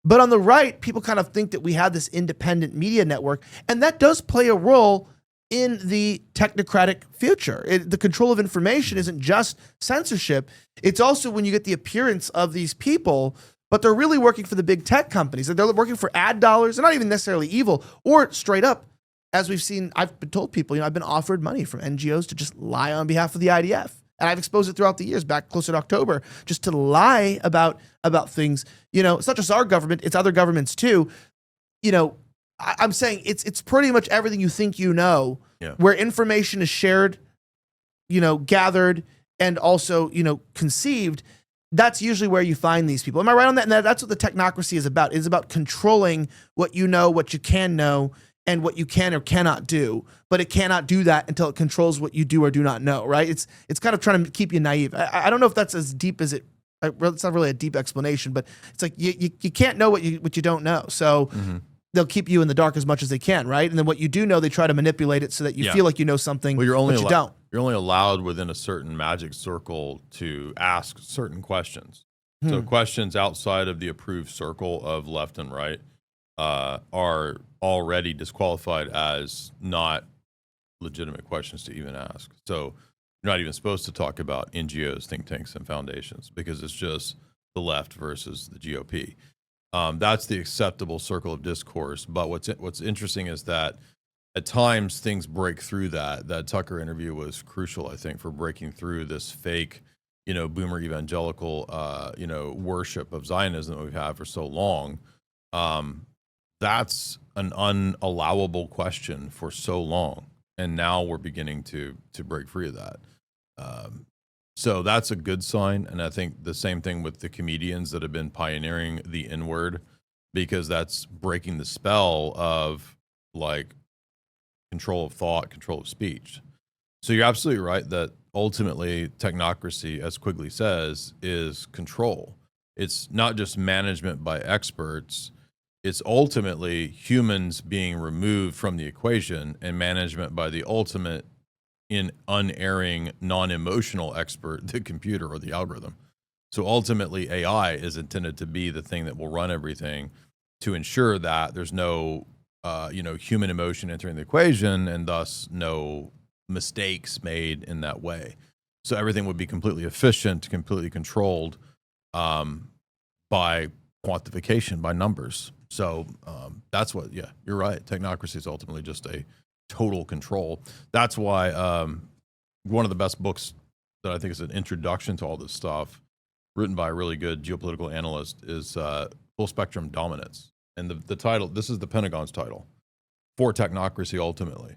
But on the right, people kind of think that we have this independent media network, and that does play a role in the technocratic future. The control of information isn't just censorship. It's also when you get the appearance of these people, but they're really working for the big tech companies. They're working for ad dollars. They're not even necessarily evil, or straight up, as we've seen, I've been told people, I've been offered money from NGOs to just lie on behalf of the IDF. And I've exposed it throughout the years, back closer to October, just to lie about things. It's not just our government, it's other governments too. I'm saying it's pretty much everything you think where information is shared, gathered, and also, conceived. That's usually where you find these people. Am I right on that? And that's what the technocracy is about. It's about controlling what you know, what you can know, and what you can or cannot do. But it cannot do that until it controls what you do or do not know, right? It's kind of trying to keep you naive. I don't know if that's as deep as it. It's not really a deep explanation, but it's like you can't know what you don't know. So they'll keep you in the dark as much as they can, right? And then what you do know, they try to manipulate it so that you feel like you know something, but you don't. You're only allowed within a certain magic circle to ask certain questions. So questions outside of the approved circle of left and right are already disqualified as not legitimate questions to even ask. So you're not even supposed to talk about NGOs, think tanks, and foundations because it's just the left versus the GOP. That's the acceptable circle of discourse. But what's interesting is that at times things break through that. That Tucker interview was crucial, I think, for breaking through this fake, boomer evangelical, worship of Zionism that we've had for so long. That's an unallowable question for so long. And now we're beginning to break free of that. So that's a good sign. And I think the same thing with the comedians that have been pioneering the N-word, because that's breaking the spell of like control of thought, control of speech. So you're absolutely right that ultimately technocracy, as Quigley says, is control. It's not just management by experts. It's ultimately humans being removed from the equation and management by the ultimate in unerring, non-emotional expert, the computer or the algorithm. So ultimately AI is intended to be the thing that will run everything to ensure that there's no human emotion entering the equation and thus no mistakes made in that way. So everything would be completely efficient, completely controlled by quantification, by numbers. So that's what, you're right. Technocracy is ultimately just a total control. That's why one of the best books that I think is an introduction to all this stuff, written by a really good geopolitical analyst, is Full Spectrum Dominance. And the title, this is the Pentagon's title, For Technocracy Ultimately.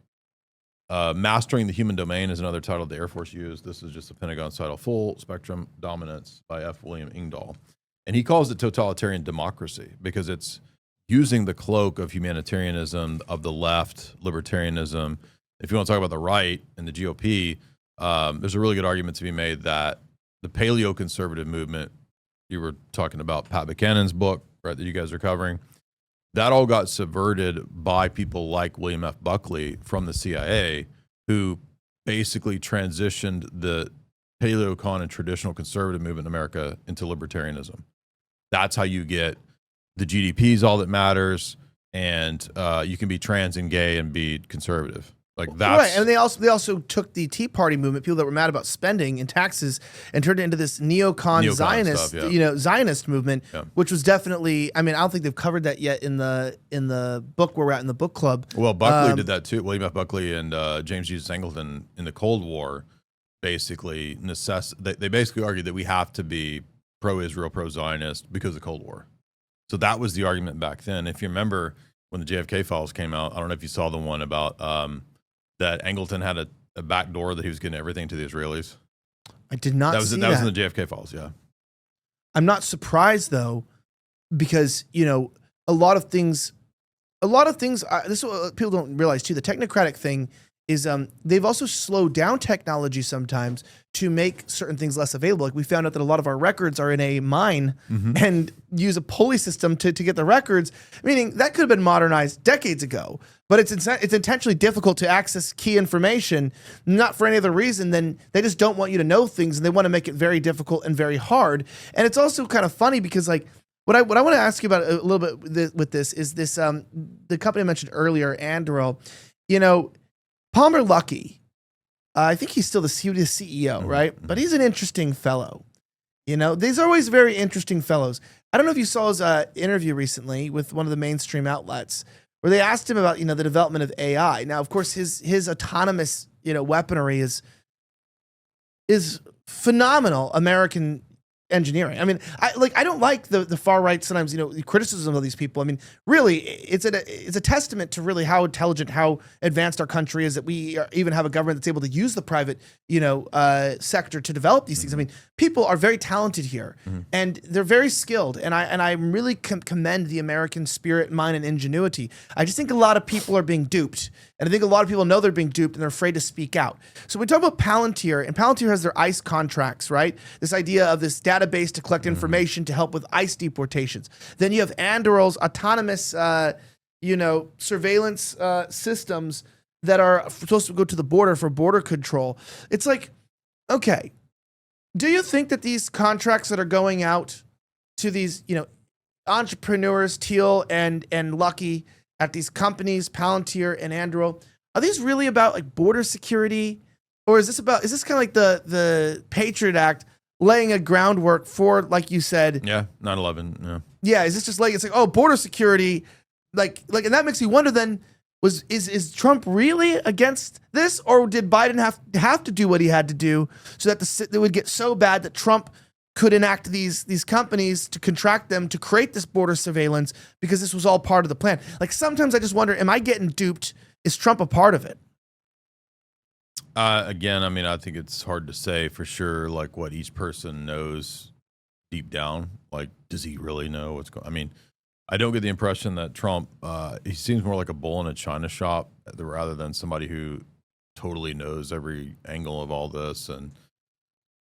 Mastering the Human Domain is another title the Air Force used. This is just the Pentagon's title, Full Spectrum Dominance by F. William Engdahl. And he calls it totalitarian democracy because it's using the cloak of humanitarianism, of the left, libertarianism. If you want to talk about the right and the GOP, there's a really good argument to be made that the paleo-conservative movement, you were talking about Pat Buchanan's book, right, that you guys are covering, that all got subverted by people like William F. Buckley from the CIA, who basically transitioned the paleocon and traditional conservative movement in America into libertarianism. That's how you get the GDP is all that matters, and you can be trans and gay and be conservative. Like that's right. And they also took the Tea Party movement, people that were mad about spending and taxes, and turned it into this neocon Zionist, stuff, Zionist movement, which was definitely. I mean, I don't think they've covered that yet in the book where we're at in the book club. Well, Buckley did that too. William F. Buckley and James Jesus Angleton in the Cold War basically they basically argued that we have to be pro-Israel, pro-Zionist because of the Cold War. So that was the argument back then. If you remember when the JFK files came out, I don't know if you saw the one about that Angleton had a back door that he was getting everything to the Israelis. I did not see that. That was in the JFK files, yeah. I'm not surprised, though, because, a lot of things a lot of things, this is what people don't realize too. The technocratic thing is they've also slowed down technology sometimes to make certain things less available. Like we found out that a lot of our records are in a mine and use a pulley system to get the records, meaning that could have been modernized decades ago. But it's intentionally difficult to access key information, not for any other reason than they just don't want you to know things, and they want to make it very difficult and very hard. And it's also kind of funny because like what I want to ask you about a little bit with this is this the company I mentioned earlier, Anduril, you know, Palmer Luckey, I think he's still the CEO, right? But he's an interesting fellow. You know, these are always very interesting fellows. I don't know if you saw his interview recently with one of the mainstream outlets where they asked him about, you know, the development of AI. Now, of course, his autonomous, you know, weaponry is phenomenal American engineering. I mean, I don't like the far right sometimes, you know, criticism of these people. I mean, really, it's a testament to really how intelligent, how advanced our country is that we even have a government that's able to use the private, you know, sector to develop these things. I mean, people are very talented here, and they're very skilled, and I really commend the American spirit, mind, and ingenuity. I just think a lot of people are being duped, and I think a lot of people know they're being duped, and they're afraid to speak out. So we talk about Palantir, and Palantir has their ICE contracts, right? This idea of this database to collect information to help with ICE deportations. Then you have Anduril's autonomous, you know, surveillance systems that are supposed to go to the border for border control. It's like, okay, do you think that these contracts that are going out to these, you know, entrepreneurs, Thiel and Luckey at these companies, Palantir and Anduril, are these really about like border security, or is this kind of like the Patriot Act laying a groundwork for, like you said, 9/11, yeah, is this just like, it's like, oh, border security, like, and that makes me wonder then, is Trump really against this, or did Biden have to do what he had to do so that it would get so bad that Trump could enact these companies to contract them to create this border surveillance because this was all part of the plan? Like sometimes I just wonder, am I getting duped? Is Trump a part of it? Again, I mean, I think it's hard to say for sure, like what each person knows deep down. Like, does he really know what's going on? I mean, I don't get the impression that Trump, he seems more like a bull in a china shop rather than somebody who totally knows every angle of all this. And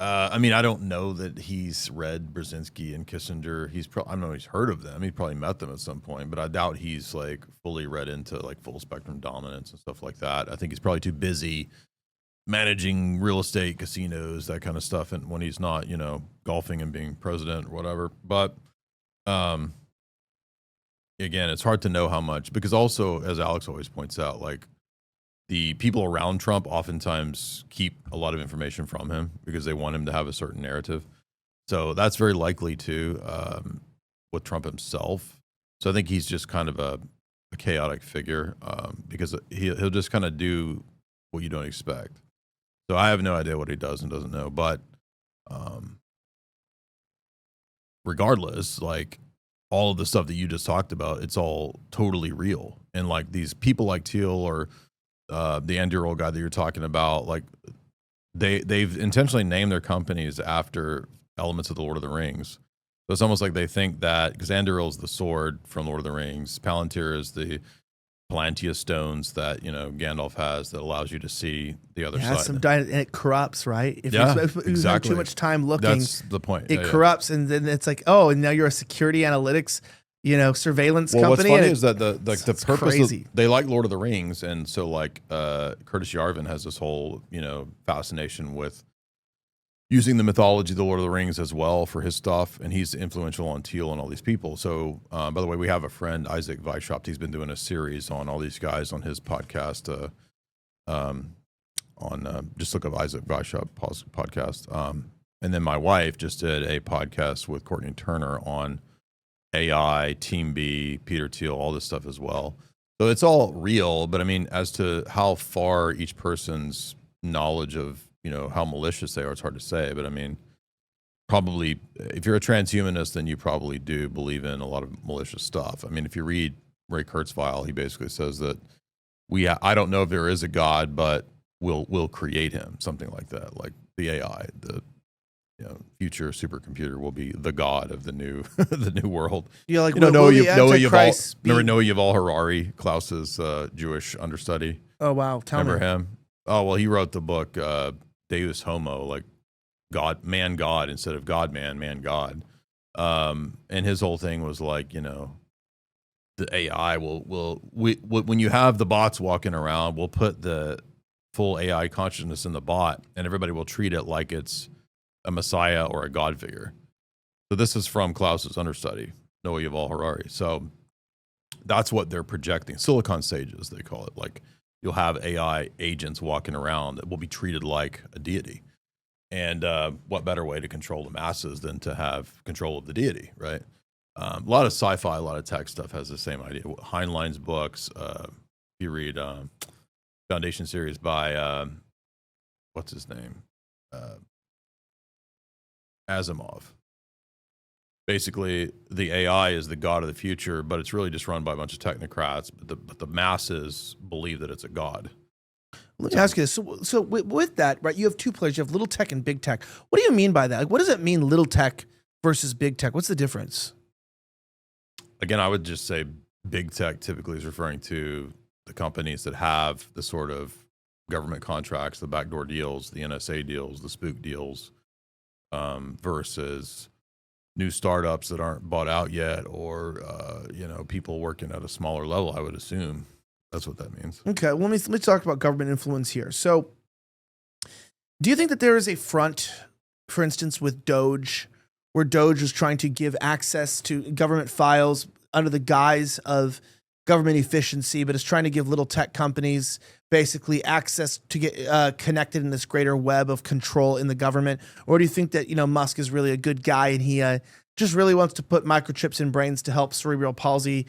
I mean, I don't know that he's read Brzezinski and Kissinger. I don't know, he's heard of them. He probably met them at some point, but I doubt he's like fully read into like full spectrum dominance and stuff like that. I think he's probably too busy managing real estate, casinos, that kind of stuff, and when he's not, you know, golfing and being president or whatever. But again, it's hard to know how much, because also, as Alex always points out, like the people around Trump oftentimes keep a lot of information from him because they want him to have a certain narrative. So that's very likely too with Trump himself. So I think he's just kind of a chaotic figure because he'll just kind of do what you don't expect. So I have no idea what he does and doesn't know, but regardless, like all of the stuff that you just talked about, it's all totally real. And like these people like Thiel or the Anduril guy that you're talking about, like they've intentionally named their companies after elements of the Lord of the Rings. So it's almost like they think that because Anduril is the sword from Lord of the Rings, Palantir is the Palantia stones that, you know, Gandalf has that allows you to see the other side. And it corrupts, right? If you spend too much time looking, that's the point. It corrupts, and then it's like, oh, and now you're a security analytics, you know, surveillance company. What's funny is that the purpose they like Lord of the Rings, and so like Curtis Yarvin has this whole, you know, fascination with using the mythology of the Lord of the Rings as well for his stuff, and he's influential on Thiel and all these people. So, by the way, we have a friend, Isaac Weishaupt. He's been doing a series on all these guys on his podcast. Just look up Isaac Weishaupt podcast. And then my wife just did a podcast with Courtney Turner on AI, Team B, Peter Thiel, all this stuff as well. So it's all real, but I mean, as to how far each person's knowledge of, you know, how malicious they are, it's hard to say. But I mean, probably if you're a transhumanist, then you probably do believe in a lot of malicious stuff. I mean, if you read Ray Kurzweil, he basically says that I don't know if there is a God, but we'll create him, something like that, like the AI, future supercomputer will be the god of the new the new world. Yeah, like Noah will the Antichrist be? Remember Noah Yuval Harari, Klaus's Jewish understudy. Oh wow, tell Remember me. him? Oh well, he wrote the book Deus Homo, like God, man, God instead of God, man, man, God. And his whole thing was like, the AI when you have the bots walking around, we'll put the full AI consciousness in the bot, and everybody will treat it like it's a messiah or a god figure. So this is from Klaus's understudy, Noah Yuval Harari. So that's what they're projecting. Silicon sages, they call it. Like you'll have AI agents walking around that will be treated like a deity. And what better way to control the masses than to have control of the deity, right? A lot of sci-fi, a lot of tech stuff has the same idea. Heinlein's books, if you read Foundation series by, what's his name? Asimov. Basically, the AI is the god of the future, but it's really just run by a bunch of technocrats. But the masses believe that it's a god. Let me ask you this. So with that, right, you have two players. You have little tech and big tech. What do you mean by that? Like, what does it mean, little tech versus big tech? What's the difference? Again, I would just say big tech typically is referring to the companies that have the sort of government contracts, the backdoor deals, the NSA deals, the spook deals, versus new startups that aren't bought out yet, or people working at a smaller level. I would assume that's what that means. Okay, well, let me talk about government influence here. So, do you think that there is a front, for instance, with Doge, where Doge was trying to give access to government files under the guise of government efficiency, but is trying to give little tech companies basically access to get connected in this greater web of control in the government? Or do you think that, Musk is really a good guy and he just really wants to put microchips in brains to help cerebral palsy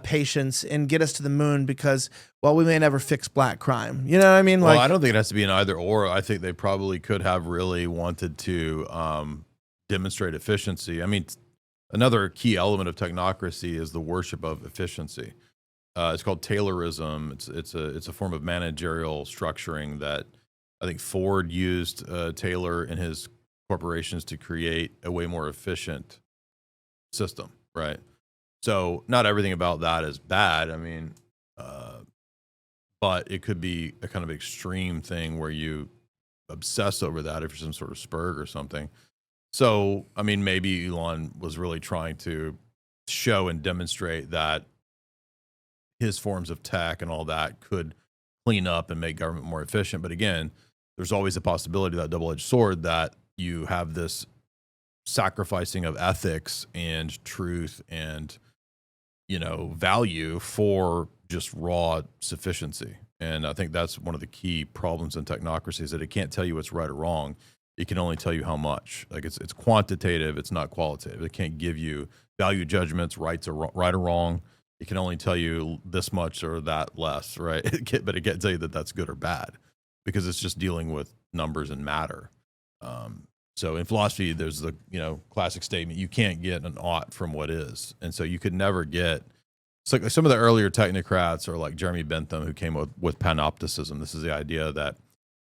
patients and get us to the moon because, well, we may never fix black crime. You know what I mean? Well, I don't think it has to be an either or. I think they probably could have really wanted to demonstrate efficiency. I mean, another key element of technocracy is the worship of efficiency. It's called Taylorism. It's a form of managerial structuring that I think Ford used Taylor in his corporations to create a way more efficient system, right? So not everything about that is bad. I mean, but it could be a kind of extreme thing where you obsess over that if you're some sort of spurg or something. So, I mean, maybe Elon was really trying to show and demonstrate that his forms of tech and all that could clean up and make government more efficient. But again, there's always a possibility, that double-edged sword, that you have this sacrificing of ethics and truth and, value for just raw sufficiency. And I think that's one of the key problems in technocracy, is that it can't tell you what's right or wrong. It can only tell you how much. Like it's quantitative, it's not qualitative. It can't give you value judgments, right or wrong. It can only tell you this much or that less, right? But it can't tell you that that's good or bad, because it's just dealing with numbers and matter. So in philosophy, there's the classic statement: you can't get an ought from what is, and so you could never get. It's like some of the earlier technocrats, or like Jeremy Bentham, who came with panopticism. This is the idea that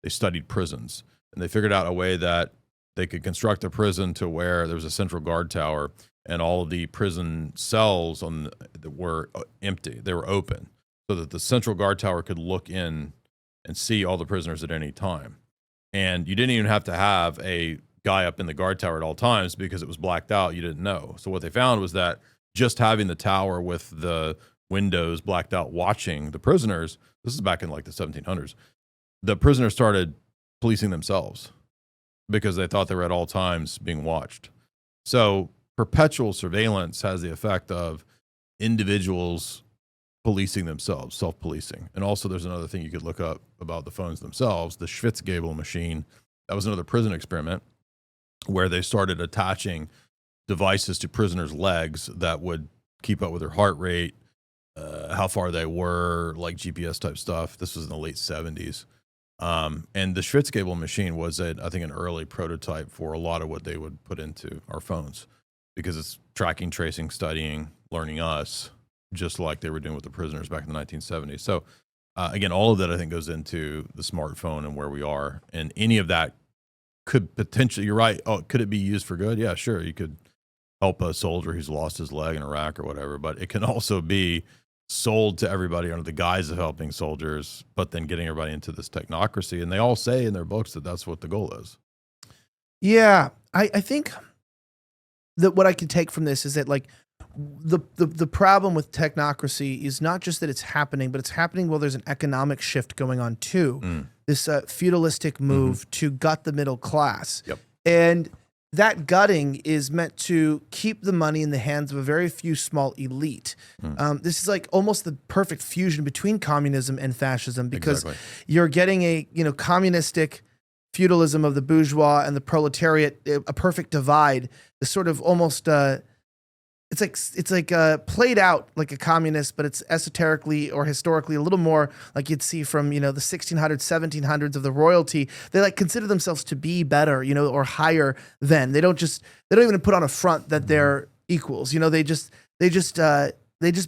they studied prisons and they figured out a way that they could construct a prison to where there was a central guard tower, and all of the prison cells were empty. They were open, so that the central guard tower could look in and see all the prisoners at any time. And you didn't even have to have a guy up in the guard tower at all times, because it was blacked out. You didn't know. So what they found was that just having the tower with the windows blacked out watching the prisoners, this is back in like the 1700s, the prisoners started policing themselves because they thought they were at all times being watched. So perpetual surveillance has the effect of individuals policing themselves, self-policing. And also there's another thing you could look up about the phones themselves, the Schwitzgebel machine. That was another prison experiment where they started attaching devices to prisoners' legs that would keep up with their heart rate, how far they were, like GPS type stuff. This was in the late 70s. And the Schwitzgebel machine was, I think, an early prototype for a lot of what they would put into our phones, because it's tracking, tracing, studying, learning us, just like they were doing with the prisoners back in the 1970s. So again, all of that I think goes into the smartphone and where we are, and any of that could potentially, you're right. Oh, could it be used for good? Yeah, sure. You could help a soldier who's lost his leg in Iraq or whatever, but it can also be sold to everybody under the guise of helping soldiers, but then getting everybody into this technocracy. And they all say in their books that that's what the goal is. Yeah, I think that what I can take from this is that like the problem with technocracy is not just that it's happening, but it's happening while there's an economic shift going on too. This feudalistic move to gut the middle class. Yep. And that gutting is meant to keep the money in the hands of a very few small elite. This is like almost the perfect fusion between communism and fascism, because you're getting a communistic feudalism of the bourgeois and the proletariat, a perfect divide. This sort of almost it's like played out like a communist, but it's esoterically or historically a little more like you'd see from the 1600s, 1700s of the royalty. They like consider themselves to be better, or higher than. They don't even put on a front that they're equals. They just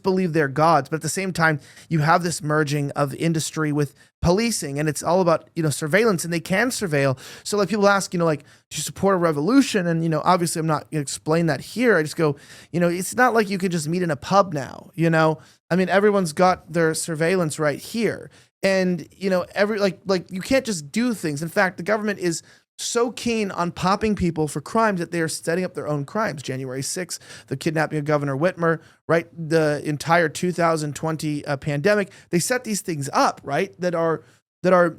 believe they're gods. But at the same time, you have this merging of industry with policing, and it's all about surveillance, and they can surveil. So like people ask, like, do you support a revolution? And obviously I'm not gonna explain that here. I just go, it's not like you could just meet in a pub now. I mean, everyone's got their surveillance right here, and every like you can't just do things. In fact, the government is so keen on popping people for crimes that they are setting up their own crimes. January 6th, the kidnapping of Governor Whitmer, right? The entire 2020 pandemic, they set these things up, right? That are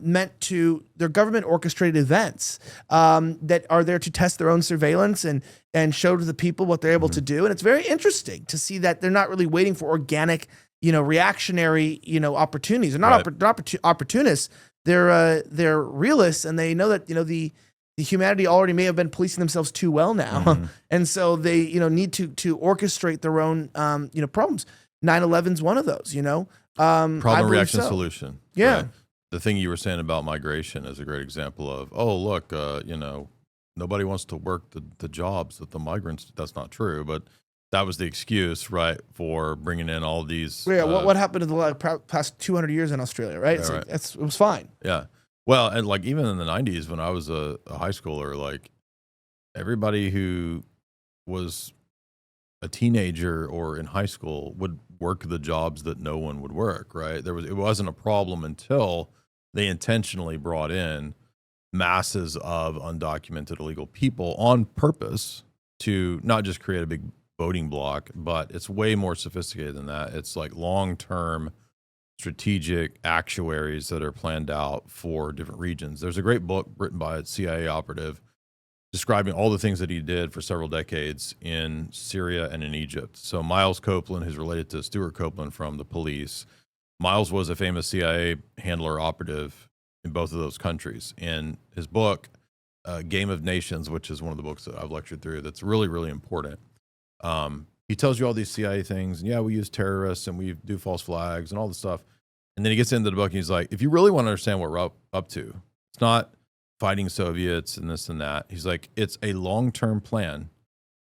meant to, they're government orchestrated events that are there to test their own surveillance and show to the people what they're able to do. And it's very interesting to see that they're not really waiting for organic, reactionary, opportunities. They're not opportunists. They're realists, and they know that the humanity already may have been policing themselves too well now, and so they need to orchestrate their own problems. 9/11's one of those. Problem, reaction, solution. Yeah. Right? The thing you were saying about migration is a great example of, oh look, nobody wants to work the jobs that the migrants. That's not true, but that was the excuse, right, for bringing in all these. Yeah, what happened in the past 200 years in Australia, right? Yeah, right. It was fine. Yeah. Well, and like even in the 90s when I was a high schooler, like everybody who was a teenager or in high school would work the jobs that no one would work, right? It wasn't a problem until they intentionally brought in masses of undocumented illegal people on purpose to not just create a big voting block, but it's way more sophisticated than that. It's like long-term strategic actuaries that are planned out for different regions. There's a great book written by a CIA operative describing all the things that he did for several decades in Syria and in Egypt. So Miles Copeland, who's related to Stuart Copeland from the police, Miles was a famous CIA handler operative in both of those countries. In his book, Game of Nations, which is one of the books that I've lectured through, that's really, really important. He tells you all these CIA things, and yeah, we use terrorists and we do false flags and all this stuff. And then he gets into the book and he's like, if you really want to understand what we're up to, it's not fighting Soviets and this and that. He's like, it's a long-term plan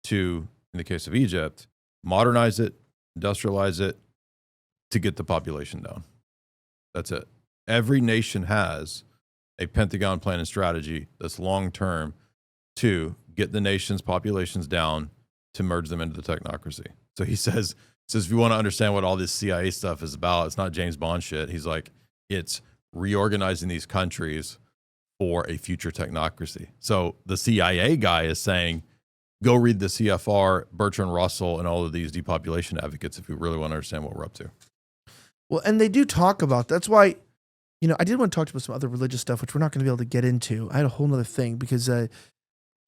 to, in the case of Egypt, modernize it, industrialize it, to get the population down. That's it. Every nation has a Pentagon plan and strategy that's long-term to get the nation's populations down, to merge them into the technocracy. So he says if you want to understand what all this CIA stuff is about, it's not James Bond shit. He's like, it's reorganizing these countries for a future technocracy. So the CIA guy is saying, go read the CFR, Bertrand Russell, and all of these depopulation advocates if you really want to understand what we're up to. Well, and they do talk about, that's why, I did want to talk about some other religious stuff, which we're not going to be able to get into. I had a whole nother thing because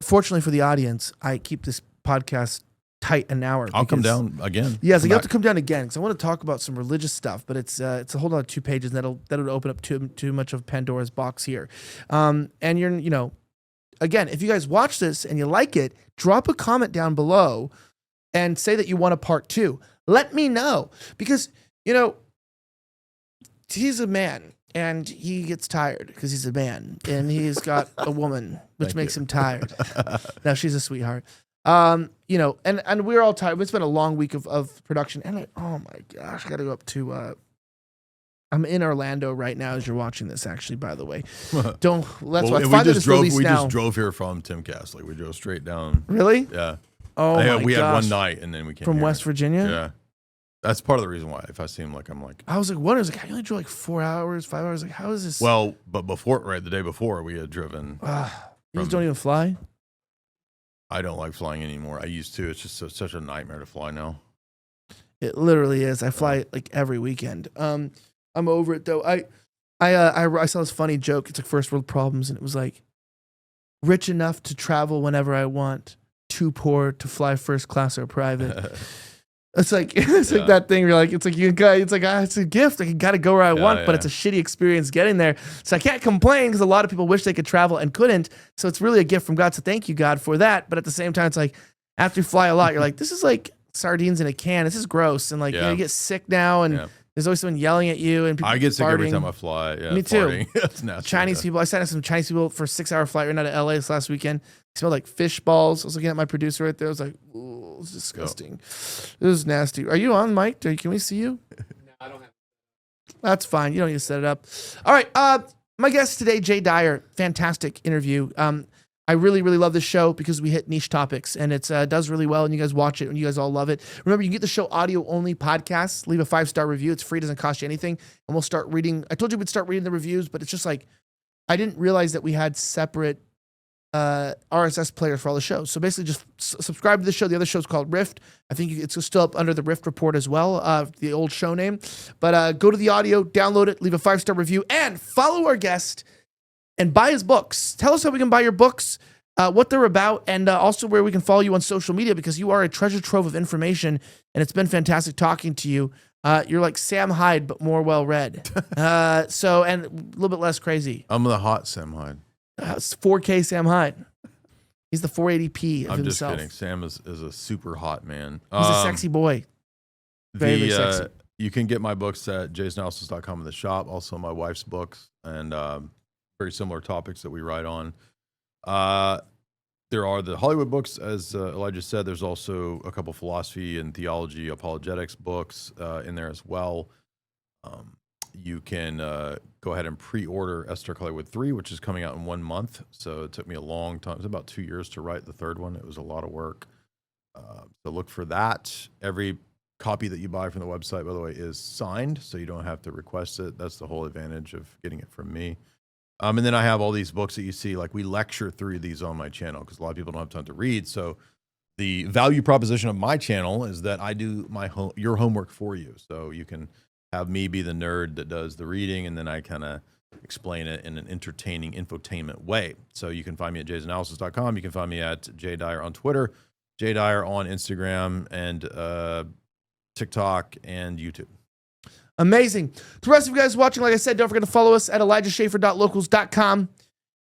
fortunately for the audience, I keep this podcast tight an hour. I'll come down again. Yes, you have to come down again because I want to talk about some religious stuff, but it's a whole other 2 pages, and that'll open up too much of Pandora's box here. And you're, again, if you guys watch this and you like it, drop a comment down below and say that you want a part 2. Let me know because, he's a man. And he gets tired because he's a man, and he's got a woman, which makes him tired. Now she's a sweetheart, and we're all tired. It's been a long week of production, and oh my gosh, I got to go up to I'm in Orlando right now as you're watching this, actually, by the way. Let's Well, watch we 5 minutes drove. release We now. just drove here from Tim Castley. We drove straight down. Really? Yeah. Oh, my We had gosh. one night and then we came From here. West Virginia? Yeah. That's part of the reason why. If I seem like I'm like. I was like, what? I was like, I only drove like 4 hours, 5 hours. Like, how is this? Well, but before, right, the day before, we had driven. You just don't even fly? I don't like flying anymore. I used to. It's just such a nightmare to fly now. It literally is. I fly like every weekend. I'm over it though. I saw this funny joke. It's like first world problems, and it was like, rich enough to travel whenever I want, too poor to fly first class or private. It's like like that thing. Where you're like, it's like it's a gift. Like, you got to go where I want, but it's a shitty experience getting there. So I can't complain because a lot of people wish they could travel and couldn't. So it's really a gift from God. So thank you, God, for that. But at the same time, it's like after you fly a lot, you're like, this is like sardines in a can. This is gross, and like you get sick now, and there's always someone yelling at you, and people I get sick farting. every time I fly. Yeah, Me too. That's nasty. Chinese people. I sat next to some Chinese people for a 6-hour flight right now to LA this last weekend. It smelled like fish balls. I was looking at my producer right there. I was like, ooh, it's disgusting. It was nasty. Are you on, Mike? Can we see you? No, I don't have. That's fine. You don't need to set it up. All right. My guest today, Jay Dyer. Fantastic interview. I really, really love this show because we hit niche topics, and it does really well, and you guys watch it, and you guys all love it. Remember, you can get the show audio-only podcast. Leave a 5-star review. It's free. Doesn't cost you anything. And we'll start reading. I told you we'd start reading the reviews, but it's just like I didn't realize that we had separate RSS players for all the shows. So basically just subscribe to the show. The other show's called Rift. I think it's still up under the Rift Report as well, the old show name. But go to the audio, download it, leave a 5-star review, and follow our guest and buy his books. Tell us how we can buy your books, what they're about, and also where we can follow you on social media, because you are a treasure trove of information, and it's been fantastic talking to you. You're like Sam Hyde, but more well-read. And a little bit less crazy. I'm the hot Sam Hyde. It's 4K Sam Hyde. He's the 480p of I'm himself. just kidding. Sam is a super hot man. He's a sexy boy. Very sexy. You can get my books at jaysanalysis.com in the shop. Also, my wife's books, and very similar topics that we write on. There are the Hollywood books, as Elijah said. There's also a couple philosophy and theology, apologetics books in there as well. You can go ahead and pre-order Esoteric Hollywood 3, which is coming out in 1 month. So it took me a long time. It was about 2 years to write the third one. It was a lot of work. So look for that. Every copy that you buy from the website, by the way, is signed, so you don't have to request it. That's the whole advantage of getting it from me. And then I have all these books that you see. Like, we lecture through these on my channel because a lot of people don't have time to read. So the value proposition of my channel is that I do your homework for you. So you can have me be the nerd that does the reading, and then I kind of explain it in an entertaining infotainment way. So you can find me at jaysanalysis.com. You can find me at Jay Dyer on Twitter, Jay Dyer on Instagram, and TikTok and YouTube. Amazing. To the rest of you guys watching, like I said, don't forget to follow us at ElijahSchaffer.locals.com.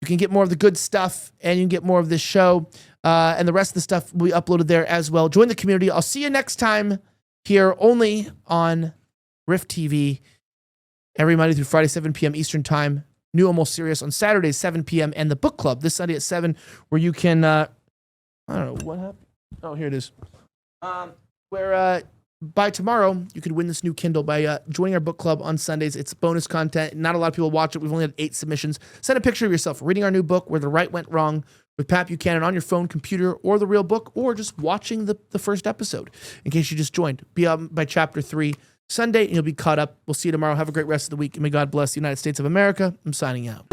You can get more of the good stuff, and you can get more of this show. And the rest of the stuff will be uploaded there as well. Join the community. I'll see you next time here only on Rift TV, every Monday through Friday, 7 p.m. Eastern Time. New Almost Serious on Saturdays, 7 p.m. And the book club this Sunday at 7, where you can, I don't know, what happened? Oh, here it is. Where by tomorrow, you could win this new Kindle by joining our book club on Sundays. It's bonus content. Not a lot of people watch it. We've only had 8 submissions. Send a picture of yourself reading our new book, Where the Right Went Wrong, with Pat Buchanan on your phone, computer, or the real book, or just watching the first episode in case you just joined. Be up by chapter 3 Sunday, and you'll be caught up. We'll see you tomorrow. Have a great rest of the week, and may God bless the United States of America. I'm signing out.